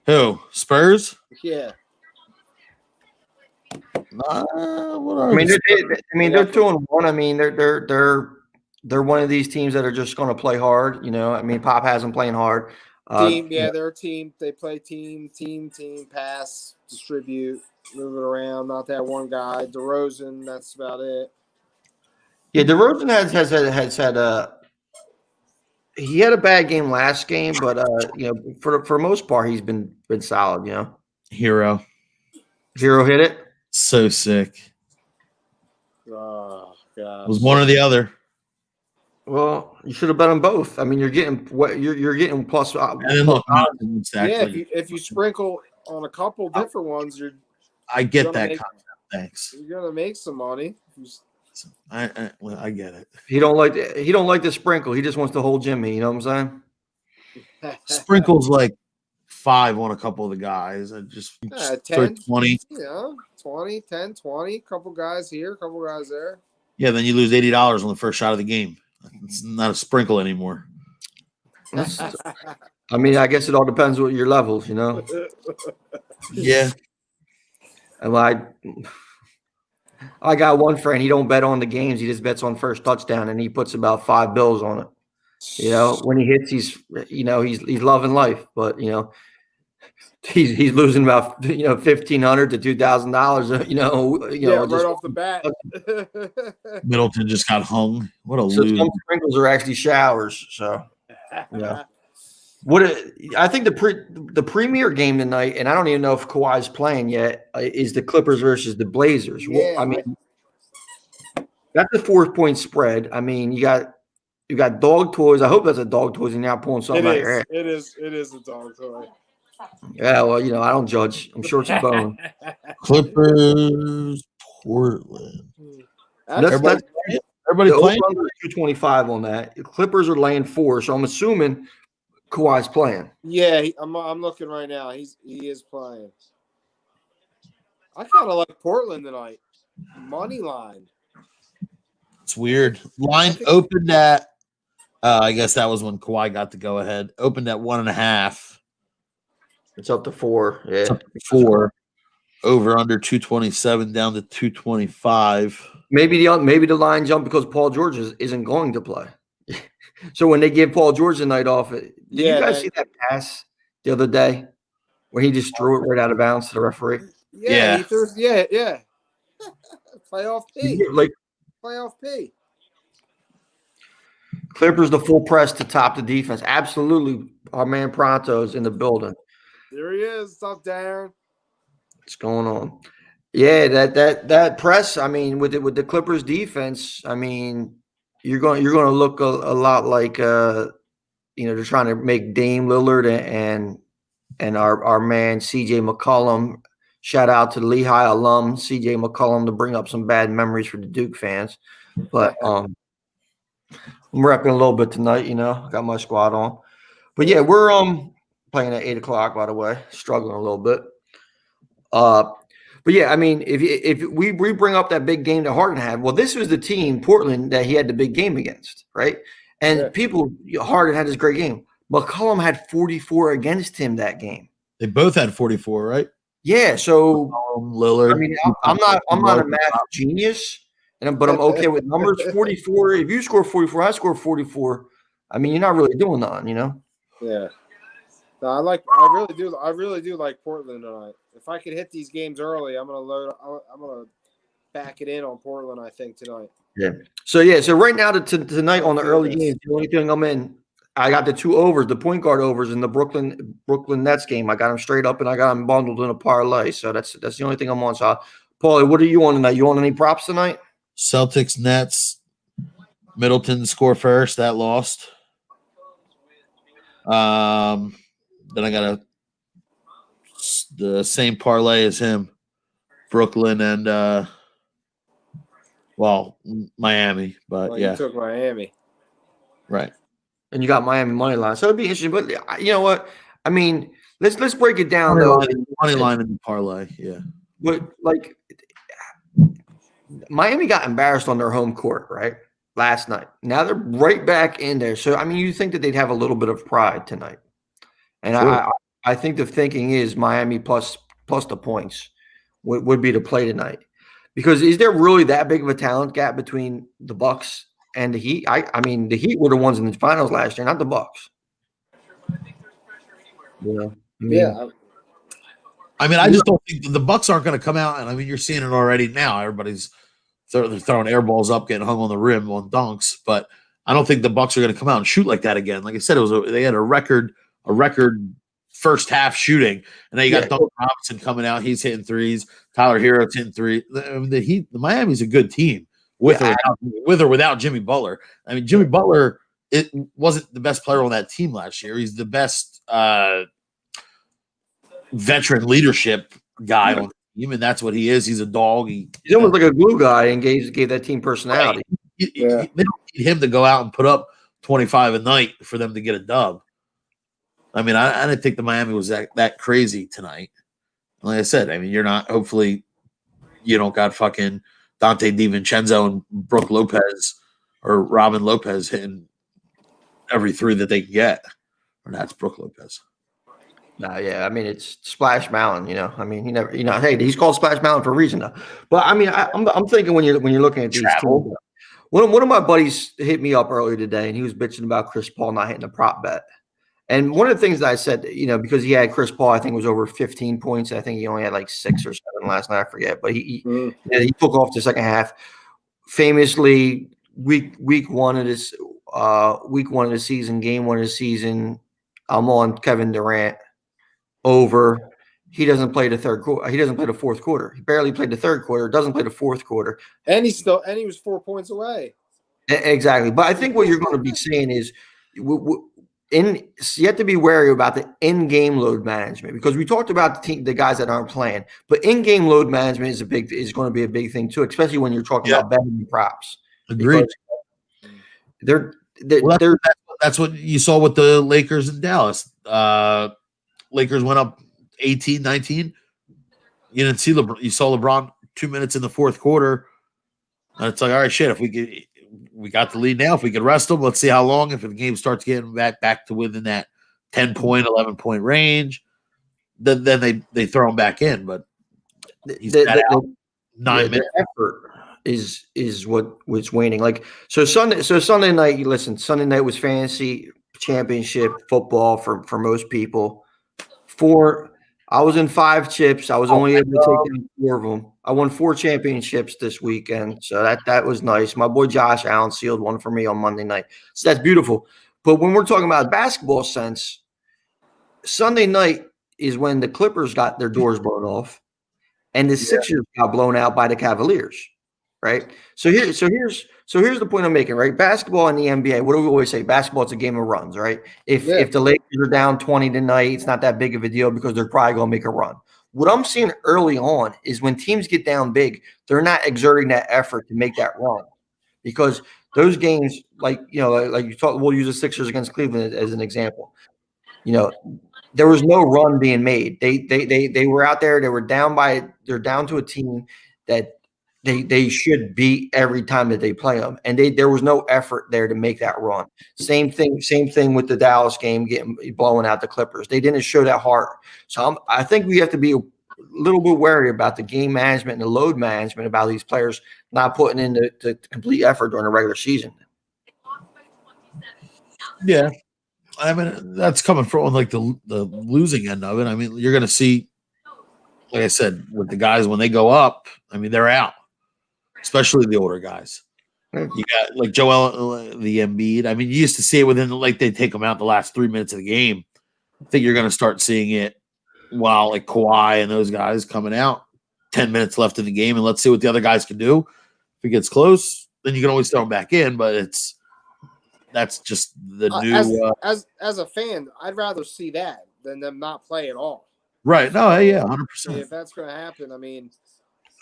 Who? Spurs? Yeah. They're 2-1. I mean, they're one of these teams that are just going to play hard. I mean, Pop has them playing hard. They're a team. They play team, pass, distribute, move it around. Not that one guy. DeRozan, that's about it. Yeah, DeRozan has had he had a bad game last game, but for most part he's been solid. Hero hit it. So sick. Oh God. It was one or the other. Well, you should have bet them both. I mean, you're getting what you're getting plus. And then look, if you sprinkle on a couple different ones, I get gonna that make- concept. Thanks. you're gonna make some money. I get it. He don't like the sprinkle. He just wants to hold Jimmy. You know what I'm saying? Sprinkles like 5 on a couple of the guys. I just throw 10, 20. 20, 10, 20, couple guys here, couple guys there. Yeah, then you lose $80 on the first shot of the game. It's not a sprinkle anymore. I mean, I guess it all depends what your levels, you know. Yeah. And I got one friend. He don't bet on the games. He just bets on first touchdown, and he puts about $5 on it. You know, when he hits, he's loving life, but he's losing about $1,500 to $2,000. Right off the bat. Middleton just got hung. What a So loser. some sprinkles are actually showers. So yeah. I think the premier game tonight, and I don't even know if Kawhi's playing yet, is the Clippers versus the Blazers. Yeah, I mean, that's a 4-point spread. I mean, you got dog toys. I hope that's a dog toys, and you're not pulling something out of your ass. It is a dog toy. Yeah, well, I don't judge. I'm sure it's a bone. Clippers, Portland. Everybody Everybody playing? 225 on that. Clippers are laying 4, so I'm assuming Kawhi's playing. Yeah, I'm looking right now. He is playing. I kind of like Portland tonight. Money line. It's weird. Line opened at I guess that was when Kawhi got to go ahead. Opened at 1.5. It's up to 4. Yeah. It's up to 4. Over under 227 down to 225. Maybe the line jumped because Paul George isn't going to play. So when they give Paul George the night off, did you guys see that pass the other day where he just threw it right out of bounds to the referee? Yeah. He threw, yeah. Playoff P. Playoff P. Clippers the full press to top the defense. Absolutely, our man Pronto's in the building. There he is. What's up, Darren? What's going on? Yeah, that press. I mean, with the Clippers defense, I mean, you're going to look a lot like they're trying to make Dame Lillard and our man CJ McCollum. Shout out to the Lehigh alum CJ McCollum to bring up some bad memories for the Duke fans. But I'm repping a little bit tonight. Got my squad on. But yeah, we're playing at 8:00. By the way, struggling a little bit. But yeah, I mean, if we bring up that big game that Harden had, well, this was the team, Portland, that he had the big game against, right? And Harden had this great game. McCollum had 44 against him that game. They both had 44, right? Yeah, so Lillard. I mean, I'm not a math genius, but I'm okay with numbers. 44. If you score 44, I score 44. I mean, you're not really doing nothing, Yeah. No, I really do like Portland tonight. If I could hit these games early, I'm gonna back it in on Portland, I think, tonight. Yeah. So right now tonight on the early games, the only thing I'm in, I got the 2 overs, the point guard overs in the Brooklyn Nets game. I got them straight up and I got them bundled in a parlay. So that's the only thing I'm on. So, Paulie, what are you on tonight? You on any props tonight? Celtics, Nets, Middleton score first. That lost. Then I got the same parlay as him, Brooklyn and Miami. But You took Miami, right? And you got Miami money line, so it'd be interesting. But you know what? I mean, let's break it down though. Money line in the parlay, yeah. But Miami got embarrassed on their home court, right? Last night. Now they're right back in there. So I mean, you think that they'd have a little bit of pride tonight. And sure. I think the thinking is Miami plus the points would be to play tonight. Because is there really that big of a talent gap between the Bucks and the Heat? I mean, the Heat were the ones in the finals last year, not the Bucks. Yeah. I mean, I just don't think the Bucks aren't going to come out. And I mean, you're seeing it already now. Everybody's throwing air balls up, getting hung on the rim on dunks. But I don't think the Bucks are going to come out and shoot like that again. Like I said, they had a record first half shooting, and now you got Duncan Robinson coming out. He's hitting threes. Tyler Hero's hitting three. The Miami's a good team with or without Jimmy Butler. I mean, Jimmy Butler wasn't the best player on that team last year. He's the best veteran leadership guy on the team, and that's what he is. He's a dog. He's almost like a glue guy and gave that team personality. Right. They don't need him to go out and put up 25 a night for them to get a dub. I mean, I didn't think the Miami was that crazy tonight. Like I said, I mean, you're not. Hopefully, you don't got fucking Dante DiVincenzo and Brooke Lopez or Robin Lopez hitting every three that they can get. Or that's Brooke Lopez. No, yeah, I mean it's Splash Mountain, you know. I mean, hey, he's called Splash Mountain for a reason, though. But I mean, I'm thinking when you're looking at these teams, one of my buddies hit me up earlier today, and he was bitching about Chris Paul not hitting a prop bet. And one of the things that I said, because he had Chris Paul, I think was over 15 points. I think he only had like 6 or 7 last night. I forget, but he took off the second half. Famously, week one of the season, game 1 of the season, I'm on Kevin Durant over. He doesn't play the third quarter. He doesn't play the fourth quarter. He barely played the third quarter. Doesn't play the fourth quarter. And he was 4 points away. Exactly. But I think what you're going to be saying is, you have to be wary about the in-game load management, because we talked about the guys that aren't playing, but in-game load management is going to be a big thing too, especially when you're talking about betting and props. Agreed. That's what you saw with the Lakers in Dallas. Lakers went up 18, 19. You didn't see LeBron. You saw LeBron 2 minutes in the fourth quarter. And it's like, all right, shit, if we got the lead now. If we could rest them, let's see how long. If the game starts getting back to within that 10-point, 11-point range, then they throw him back in. But the 9 minutes. Effort is what's waning. Like Sunday night. Listen, Sunday night was fantasy championship football for most people. I was in 5 chips. I was only able to take down 4 of them. I won 4 championships this weekend, so that was nice. My boy Josh Allen sealed one for me on Monday night, so that's beautiful. But when we're talking about basketball sense, Sunday night is when the Clippers got their doors blown off, and the Sixers got blown out by the Cavaliers. Right. So here's the point I'm making. Right. Basketball in the NBA. What do we always say? Basketball, it's a game of runs. Right. If the Lakers are down 20 tonight, it's not that big of a deal because they're probably going to make a run. What I'm seeing early on is when teams get down big, they're not exerting that effort to make that run, because those games, like you talk, we'll use the Sixers against Cleveland as an example. There was no run being made. They were out there. They're down to a team that they should beat every time that they play them, and there was no effort there to make that run. Same thing with the Dallas game, blowing out the Clippers. They didn't show that heart. So I think we have to be a little bit wary about the game management and the load management about these players not putting in the complete effort during the regular season. Yeah, I mean that's coming from like the losing end of it. I mean, you're going to see, like I said, with the guys when they go up. I mean, they're out. Especially the older guys. You got like Joel, the Embiid. I mean, you used to see it within they take them out the last 3 minutes of the game. I think you're going to start seeing it while like Kawhi and those guys coming out. 10 minutes left in the game, and let's see what the other guys can do. If it gets close, then you can always throw them back in. But that's just the new. As a fan, I'd rather see that than them not play at all. Right? No, yeah, 100%. If that's going to happen, I mean.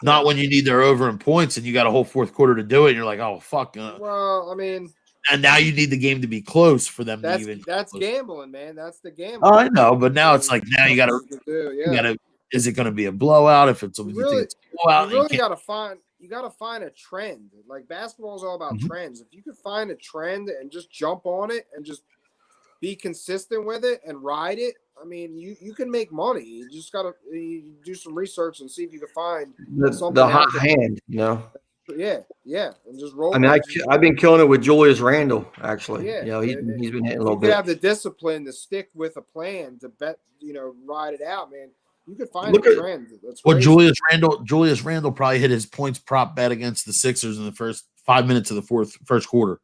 Not when you need their over in points and you got a whole fourth quarter to do it. And you're like, oh, fuck. Well, I mean. And now you need the game to be close for them to even. That's close. Gambling, man. That's the gambling. Oh, I know. But now it's like, now you got to. Is it going to be a blowout? If it's a blowout, you really got to find a trend. Like basketball is all about trends. If you could find a trend and just jump on it and just be consistent with it and ride it, I mean, you can make money. You just got to do some research and see if you can find the hot hand, Yeah, and just roll. I mean, I've been killing it with Julius Randle, actually. Yeah, he's been hitting a little bit. You have the discipline to stick with a plan to bet, ride it out, man. You could find a trend. Well, Julius Randle probably hit his points prop bet against the Sixers in the first 5 minutes of the first quarter.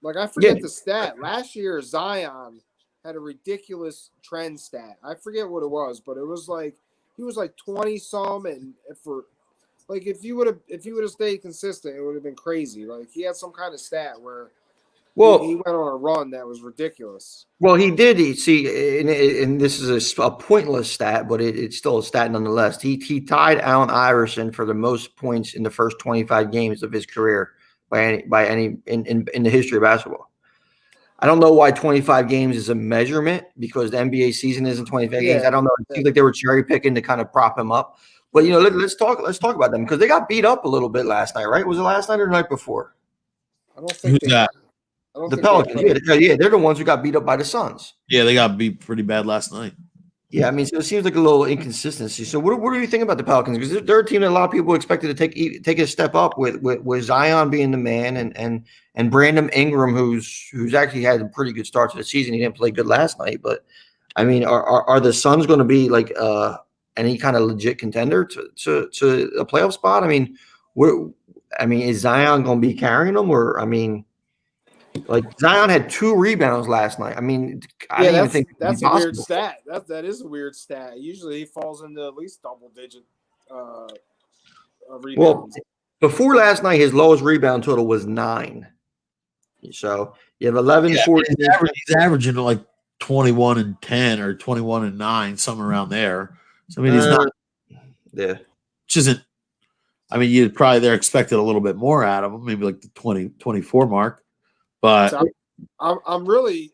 Like I forget the stat. Last year, Zion had a ridiculous trend stat. I forget what it was, but it was like he was like 20-some, and if you would have stayed consistent, it would have been crazy. Like he had some kind of stat where Well, he went on a run that was ridiculous. Well, he did. And this is a pointless stat, but it's still a stat nonetheless. He tied Allen Iverson for the most points in the first 25 games of his career by any in the history of basketball. I don't know why 25 games is a measurement because the NBA season isn't 25 games. I don't know. It seems like they were cherry picking to kind of prop him up. But let's talk about them because they got beat up a little bit last night, right? Was it last night or the night before? I don't think Who's that? The Pelicans. Yeah, they're the ones who got beat up by the Suns. Yeah, they got beat pretty bad last night. Yeah, I mean, so it seems like a little inconsistency. So, what do you think about the Pelicans? Because they're a team that a lot of people expected to take a step up with Zion being the man and Brandon Ingram, who's actually had a pretty good start to the season. He didn't play good last night, but I mean, are the Suns going to be like any kind of legit contender to a playoff spot? I mean, is Zion going to be carrying them, or I mean? Like Zion had 2 rebounds last night. I mean, I didn't even think that's a weird stat. That is a weird stat. Usually he falls into at least double-digit rebounds. Well, before last night, his lowest rebound total was 9. So you have 11, 14. He's averaging like 21 and 10 or 21 and 9, somewhere around there. So I mean, he's not. Yeah, which isn't. I mean, you'd probably they're expected a little bit more out of him, maybe like the 20, 24 mark. But so I'm really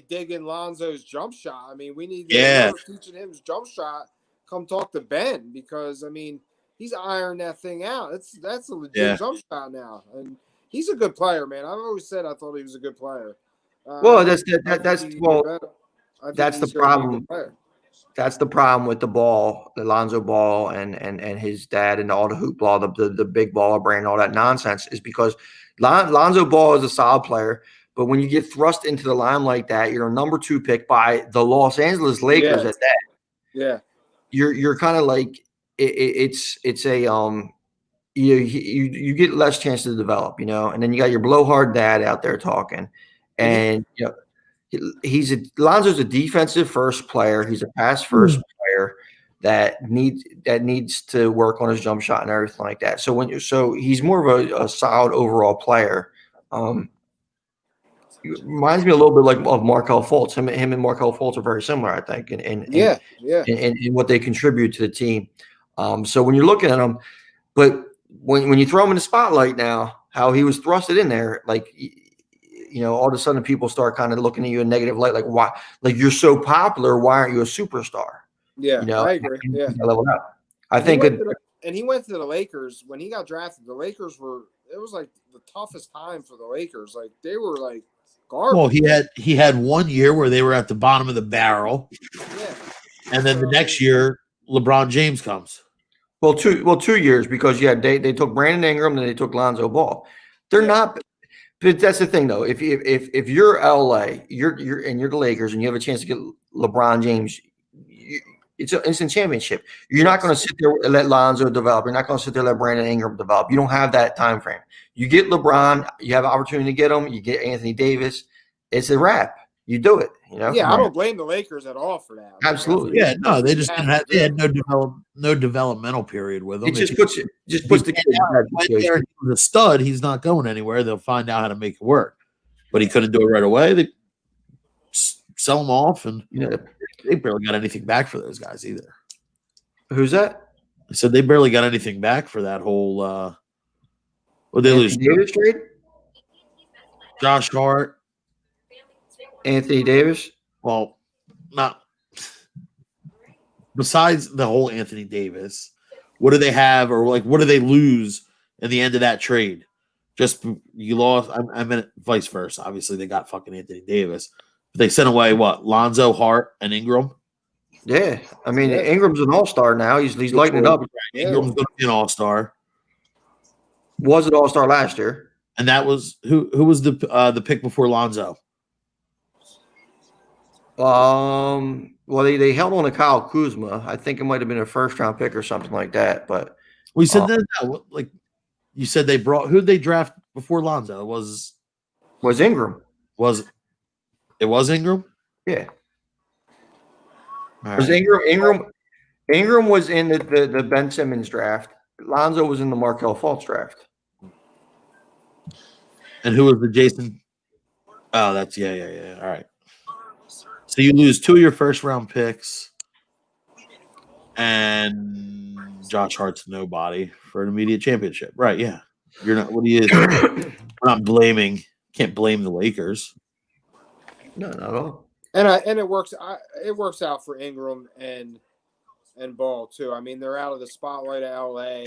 digging Lonzo's jump shot. I mean, we need to teaching him his jump shot. Come talk to Ben because I mean he's ironing that thing out. That's a legit jump shot now, and he's a good player, man. I've always said I thought he was a good player. Well, that's the problem. That's the problem with the ball, the Lonzo Ball, and his dad, and all the hoopla, the big baller brand, all that nonsense is because Lonzo Ball is a solid player, but when you get thrust into the line like that, you're a number 2 pick by the Los Angeles Lakers at that. Yeah, you're kind of like it's a you get less chance to develop, and then you got your blowhard dad out there talking, and Lonzo's a defensive first player. He's a pass first player that needs to work on his jump shot and everything like that. So he's more of a solid overall player. Reminds me a little bit like of Markelle Fultz. Him and Markelle Fultz are very similar, I think, in what they contribute to the team. So when you're looking at him, but when you throw him in the spotlight now, how he was thrusted in there, like all of a sudden people start kind of looking at you in a negative light, like why, like you're so popular, why aren't you a superstar? Yeah, I agree. Yeah, level up. I think and he went to the Lakers when he got drafted. The Lakers it was like the toughest time for the Lakers. Like they were like garbage. Well, he had 1 year where they were at the bottom of the barrel. Yeah. And then the next year, LeBron James comes. Well, 2 years because they took Brandon Ingram and they took Lonzo Ball. They're not. But that's the thing, though. If you're LA, you're the Lakers, and you have a chance to get LeBron James, it's an instant championship. You're not going to sit there and let Lonzo develop. You're not going to sit there and let Brandon Ingram develop. You don't have that time frame. You get LeBron, you have an opportunity to get him. You get Anthony Davis. It's a wrap. You do it. Yeah, I don't blame the Lakers at all for that. Absolutely. Yeah, no, they just didn't have. They had no developmental period with him. It just puts the kid in that the stud. He's not going anywhere. They'll find out how to make it work, but he couldn't do it right away. They sell him off, and they barely got anything back for those guys either. Who's that? I said they barely got anything back for that whole. What they lose? Davis trade. Josh Hart. Anthony Davis? Well, not besides the whole Anthony Davis. What do they have, or like what do they lose in the end of that trade? Just you lost. I meant vice versa. Obviously, they got fucking Anthony Davis, but they sent away what? Lonzo, Hart, and Ingram. Yeah, I mean Ingram's an all-star now. He's lighting it up. Ingram's going to be an all-star. Was an all-star last year, and that was who was the pick before Lonzo. Well, they held on to Kyle Kuzma. I think it might have been a first-round pick or something like that. But we said that, like you said, they brought who'd they draft before Lonzo? Was Ingram? It was Ingram? Yeah. Was Ingram was in the Ben Simmons draft. Lonzo was in the Markelle Fultz draft. And who was the Jason Oh, that's yeah. All right. So you lose 2 of your first round picks, and Josh Hart's nobody for an immediate championship. Right? Yeah. You're not. What do you? We're not blaming. Can't blame the Lakers. No, not at all. And it works. It works out for Ingram and Ball too. I mean, they're out of the spotlight of LA.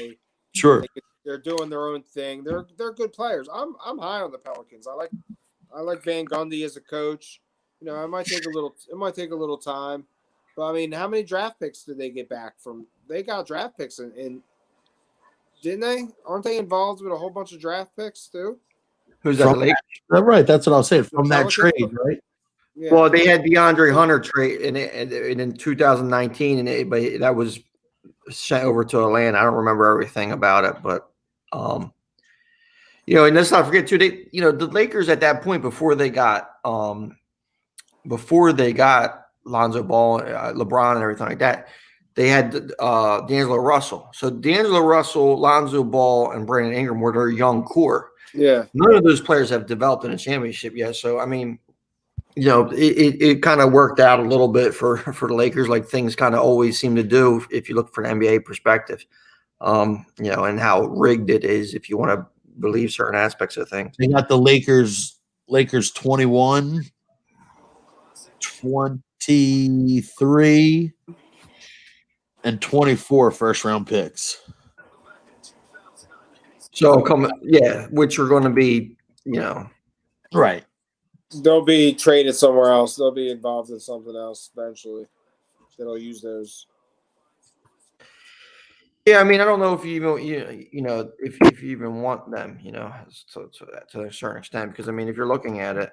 Sure. They're doing their own thing. They're good players. I'm high on the Pelicans. I like Van Gundy as a coach. You know, it might take a little time. But I mean, how many draft picks did they get back from? They got draft picks in didn't they? Aren't they involved with a whole bunch of draft picks too? Who's that? The Lakers? Right. That's what I was saying. From that Pelicans? trade, right? Yeah. Well, they had DeAndre Hunter trade in 2019, but that was sent over to Atlanta. I don't remember everything about it, but you know, and let's not forget too. The Lakers at that point before they got Lonzo Ball, LeBron, and everything like that, they had D'Angelo Russell. So D'Angelo Russell, Lonzo Ball, and Brandon Ingram were their young core. Yeah. None of those players have developed in a championship yet. So I mean, you know, it kind of worked out a little bit for the Lakers, like things kind of always seem to do if you look from an NBA perspective, you know, and how rigged it is if you want to believe certain aspects of things. They got the Lakers 21, 23, and 24 first round picks. So which are going to be, you know, Right. They'll be traded somewhere else. They'll be involved in something else eventually. They'll use those. Yeah, I mean, I don't know if you even if you even want them, you know, to a certain extent, because I mean, if you're looking at it,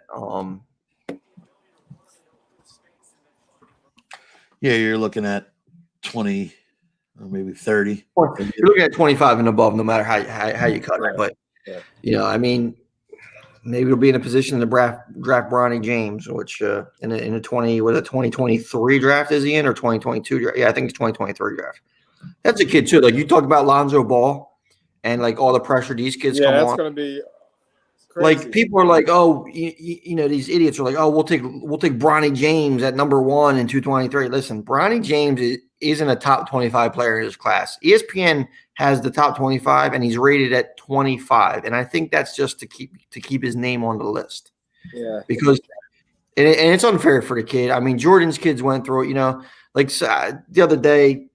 yeah, you're looking at 20 or maybe 30. You're looking at 25 and above, no matter how you cut it. But you know, I mean, maybe we'll be in a position to draft Bronny James, which in a 2023 draft is he in, or 2022 draft? Yeah, I think it's 2023 draft. That's a kid too. Like you talk about Lonzo Ball and like all the pressure these kids come on. Yeah, that's going to be crazy. Like people are like, oh, you know, these idiots are like, oh, we'll take Bronny James at number 1 in 223. Listen, Bronny James isn't a top 25 player in his class. ESPN has the top 25, and he's rated at 25, and I think that's just to keep his name on the list. Yeah, because and it's unfair for the kid. I mean, Jordan's kids went through it. You know, like the other day.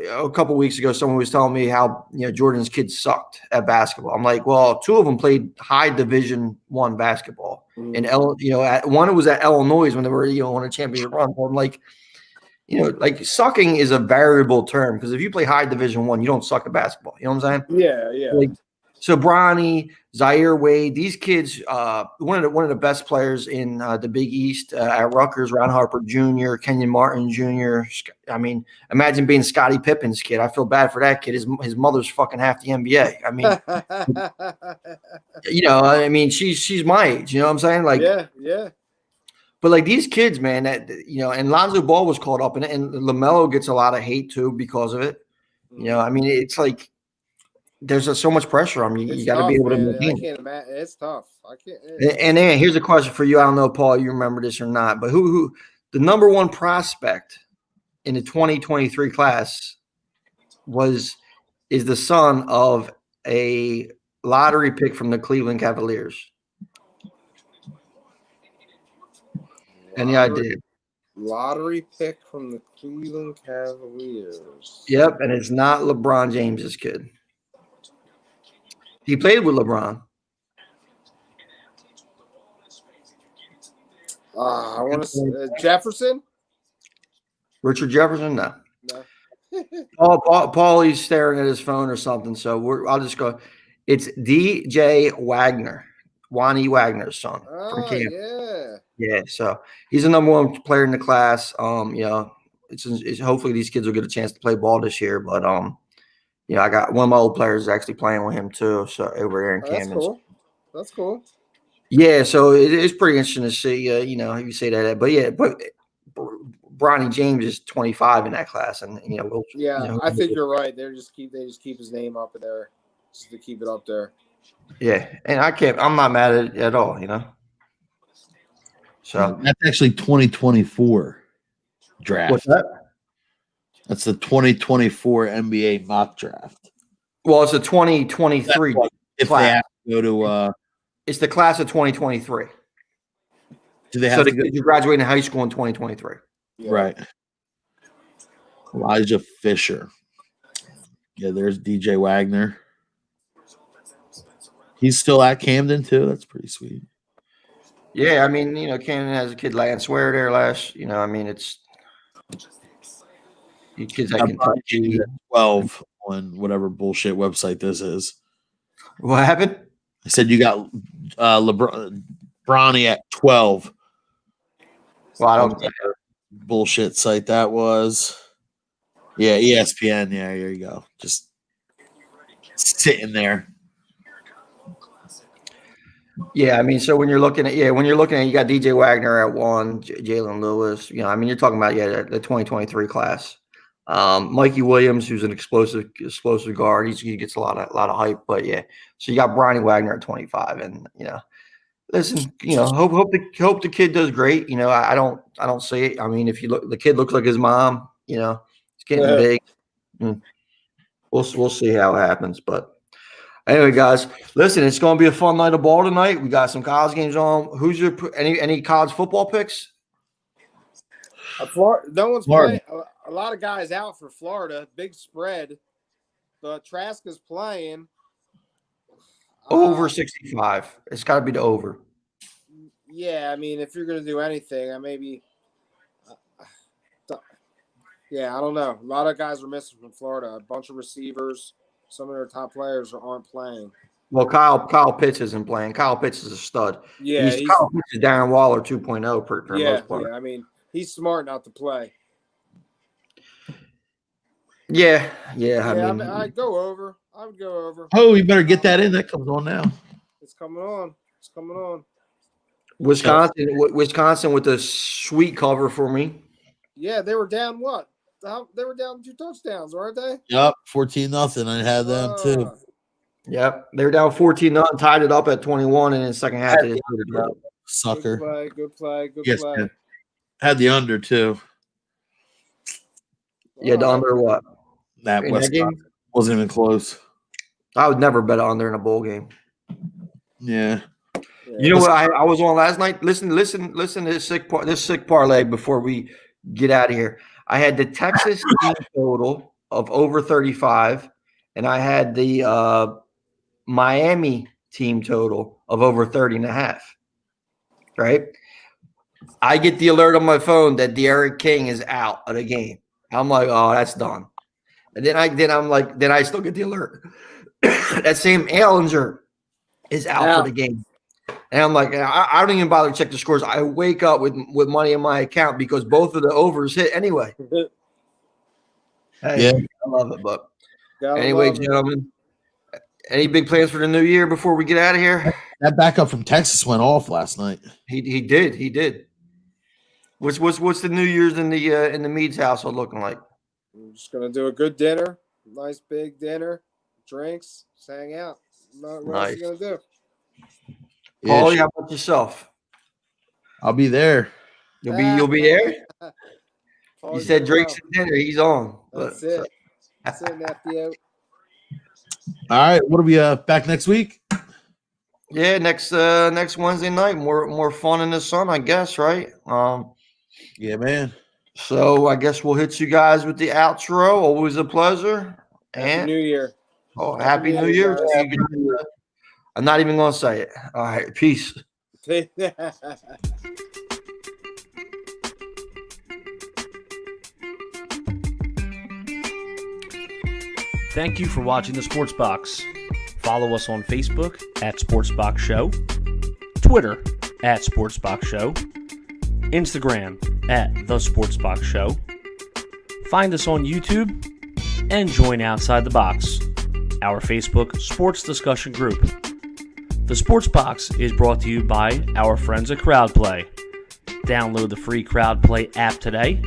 A couple of weeks ago, someone was telling me how, you know, Jordan's kids sucked at basketball. I'm like, well, 2 of them played high Division I basketball, and one was at Illinois when they were, you know, on a championship run. So I'm like, you know, like sucking is a variable term, because if you play high Division I, you don't suck at basketball. You know what I'm saying? Yeah. Like, so Bronny, Zaire Wade, these kids, one of the best players in the Big East at Rutgers, Ron Harper Jr., Kenyon Martin Jr. I mean, imagine being Scottie Pippen's kid. I feel bad for that kid. His mother's fucking half the NBA. I mean, you know, I mean, she's my age. You know what I'm saying? Like, yeah. But like these kids, man, that, you know, and Lonzo Ball was caught up in it, and LaMelo gets a lot of hate too because of it. You know, I mean, it's like. There's so much pressure on you. You got to be able to maintain. I can't imagine. It's tough. I can't. And then here's a question for you. I don't know, Paul, you remember this or not, but who the number 1 prospect in the 2023 class is the son of a lottery pick from the Cleveland Cavaliers? Any idea? Lottery pick from the Cleveland Cavaliers. Yep, and it's not LeBron James's kid. He played with LeBron. I want to say Jefferson. Richard Jefferson? No. Paulie's staring at his phone or something. So I'll just go. It's DJ Wagner, Wani Wagner's son from camp. Yeah. So he's the number 1 player in the class. You know, it's hopefully these kids will get a chance to play ball this year. But you know, I got one of my old players actually playing with him too. So over there in Camden. That's cool. Yeah, so it is pretty interesting to see. You know, you say that, but yeah, but Bronny James is 25 in that class, and you know, I think you're right. They just keep his name up there, just to keep it up there. Yeah, and I'm not mad at it at all. You know. So that's actually 2024 draft. what's that? That's the 2024 NBA mock draft. Well, it's a 2023 If class. they have to go to, It's the class of 2023. do they So have the to go? kids who graduate in high school in 2023. Yeah. Right. Elijah Fisher. Yeah, there's DJ Wagner. He's still at Camden too. That's pretty sweet. Yeah, I mean, Cannon has a kid Lance Ware there last. I mean, it's you kids that can touch you. 12 on whatever bullshit website this is. What happened? I said you got Bronny at 12. Well, I don't. Whatever bullshit site that was. Yeah, ESPN. Yeah, here you go. Just sitting there. Yeah, I mean, so when you're looking at you got DJ Wagner at 1, Jalen Lewis. I mean, you're talking about the 2023 class. Mikey Williams, who's an explosive guard, he gets a lot of hype. But yeah, so you got Bronny Wagner at 25, and listen, hope the kid does great. I don't see it. I mean, if you look, the kid looks like his mom. He's getting big. We'll see how it happens, but. Anyway, guys, listen, it's going to be a fun night of ball tonight. We got some college games on. Who's your any college football picks? No one's Florida. playing. A lot of guys out for Florida. Big spread. But Trask is playing. Over 65. It's got to be the over. Yeah, I mean, if you're going to do anything, I don't know. A lot of guys are missing from Florida. A bunch of receivers. Some of their top players aren't playing. Well, Kyle Pitts isn't playing. Kyle Pitts is a stud. Yeah, Kyle Pitts is Darren Waller 2.0 for the most part. Yeah, I mean, he's smart not to play. Yeah. I mean, I'd go over. I would go over. Oh, you better get that in. That comes on now. It's coming on. Wisconsin with a sweet cover for me. Yeah, they were down what? They were down 2 touchdowns, weren't they? Yep, 14-0. I had them too. Yep, they were down 14-0, tied it up at 21, and in the second half they just put it up. Sucker. Good play. Yes, man. Had the under too. Yeah, the under what? That In that game? wasn't even close. I would never bet under in a bowl game. Yeah. You know what I was on last night? Listen to this sick parlay before we get out of here. I had the Texas team total of over 35, and I had the Miami team total of over 30.5. Right? I get the alert on my phone that De'Aaron King is out of the game. I'm like, oh, that's done. And then I still get the alert. That same Allinger is out for the game. And I'm like, I don't even bother to check the scores. I wake up with money in my account because both of the overs hit anyway. Hey, Yeah. I love it. But anyway, gentlemen, any big plans for the new year before we get out of here? That backup from Texas went off last night. He did. What's the New Year's in the Meads household looking like? I'm just gonna do a good dinner, nice big dinner, drinks, just hang out. What else are you gonna do? Yeah, Paul, how about yourself? I'll be there. You'll be there. Paul, You said drinks and dinner. He's on. That's it. That's it, nephew. All right. What are we back next week? Yeah, next Wednesday night, more fun in the sun, I guess, right? Yeah, man. So I guess we'll hit you guys with the outro. Always a pleasure. Happy New Year. Oh, Happy New Year. I'm not even gonna say it. All right, peace. Thank you for watching the Sports Box. Follow us on Facebook at Sports Box Show, Twitter at Sports Box Show, Instagram at The Sports Box Show. Find us on YouTube and join Outside the Box, our Facebook sports discussion group. The Sports Box is brought to you by our friends at CrowdPlay. Download the free CrowdPlay app today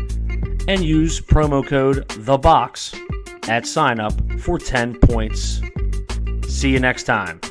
and use promo code THEBOX at sign up for 10 points. See you next time.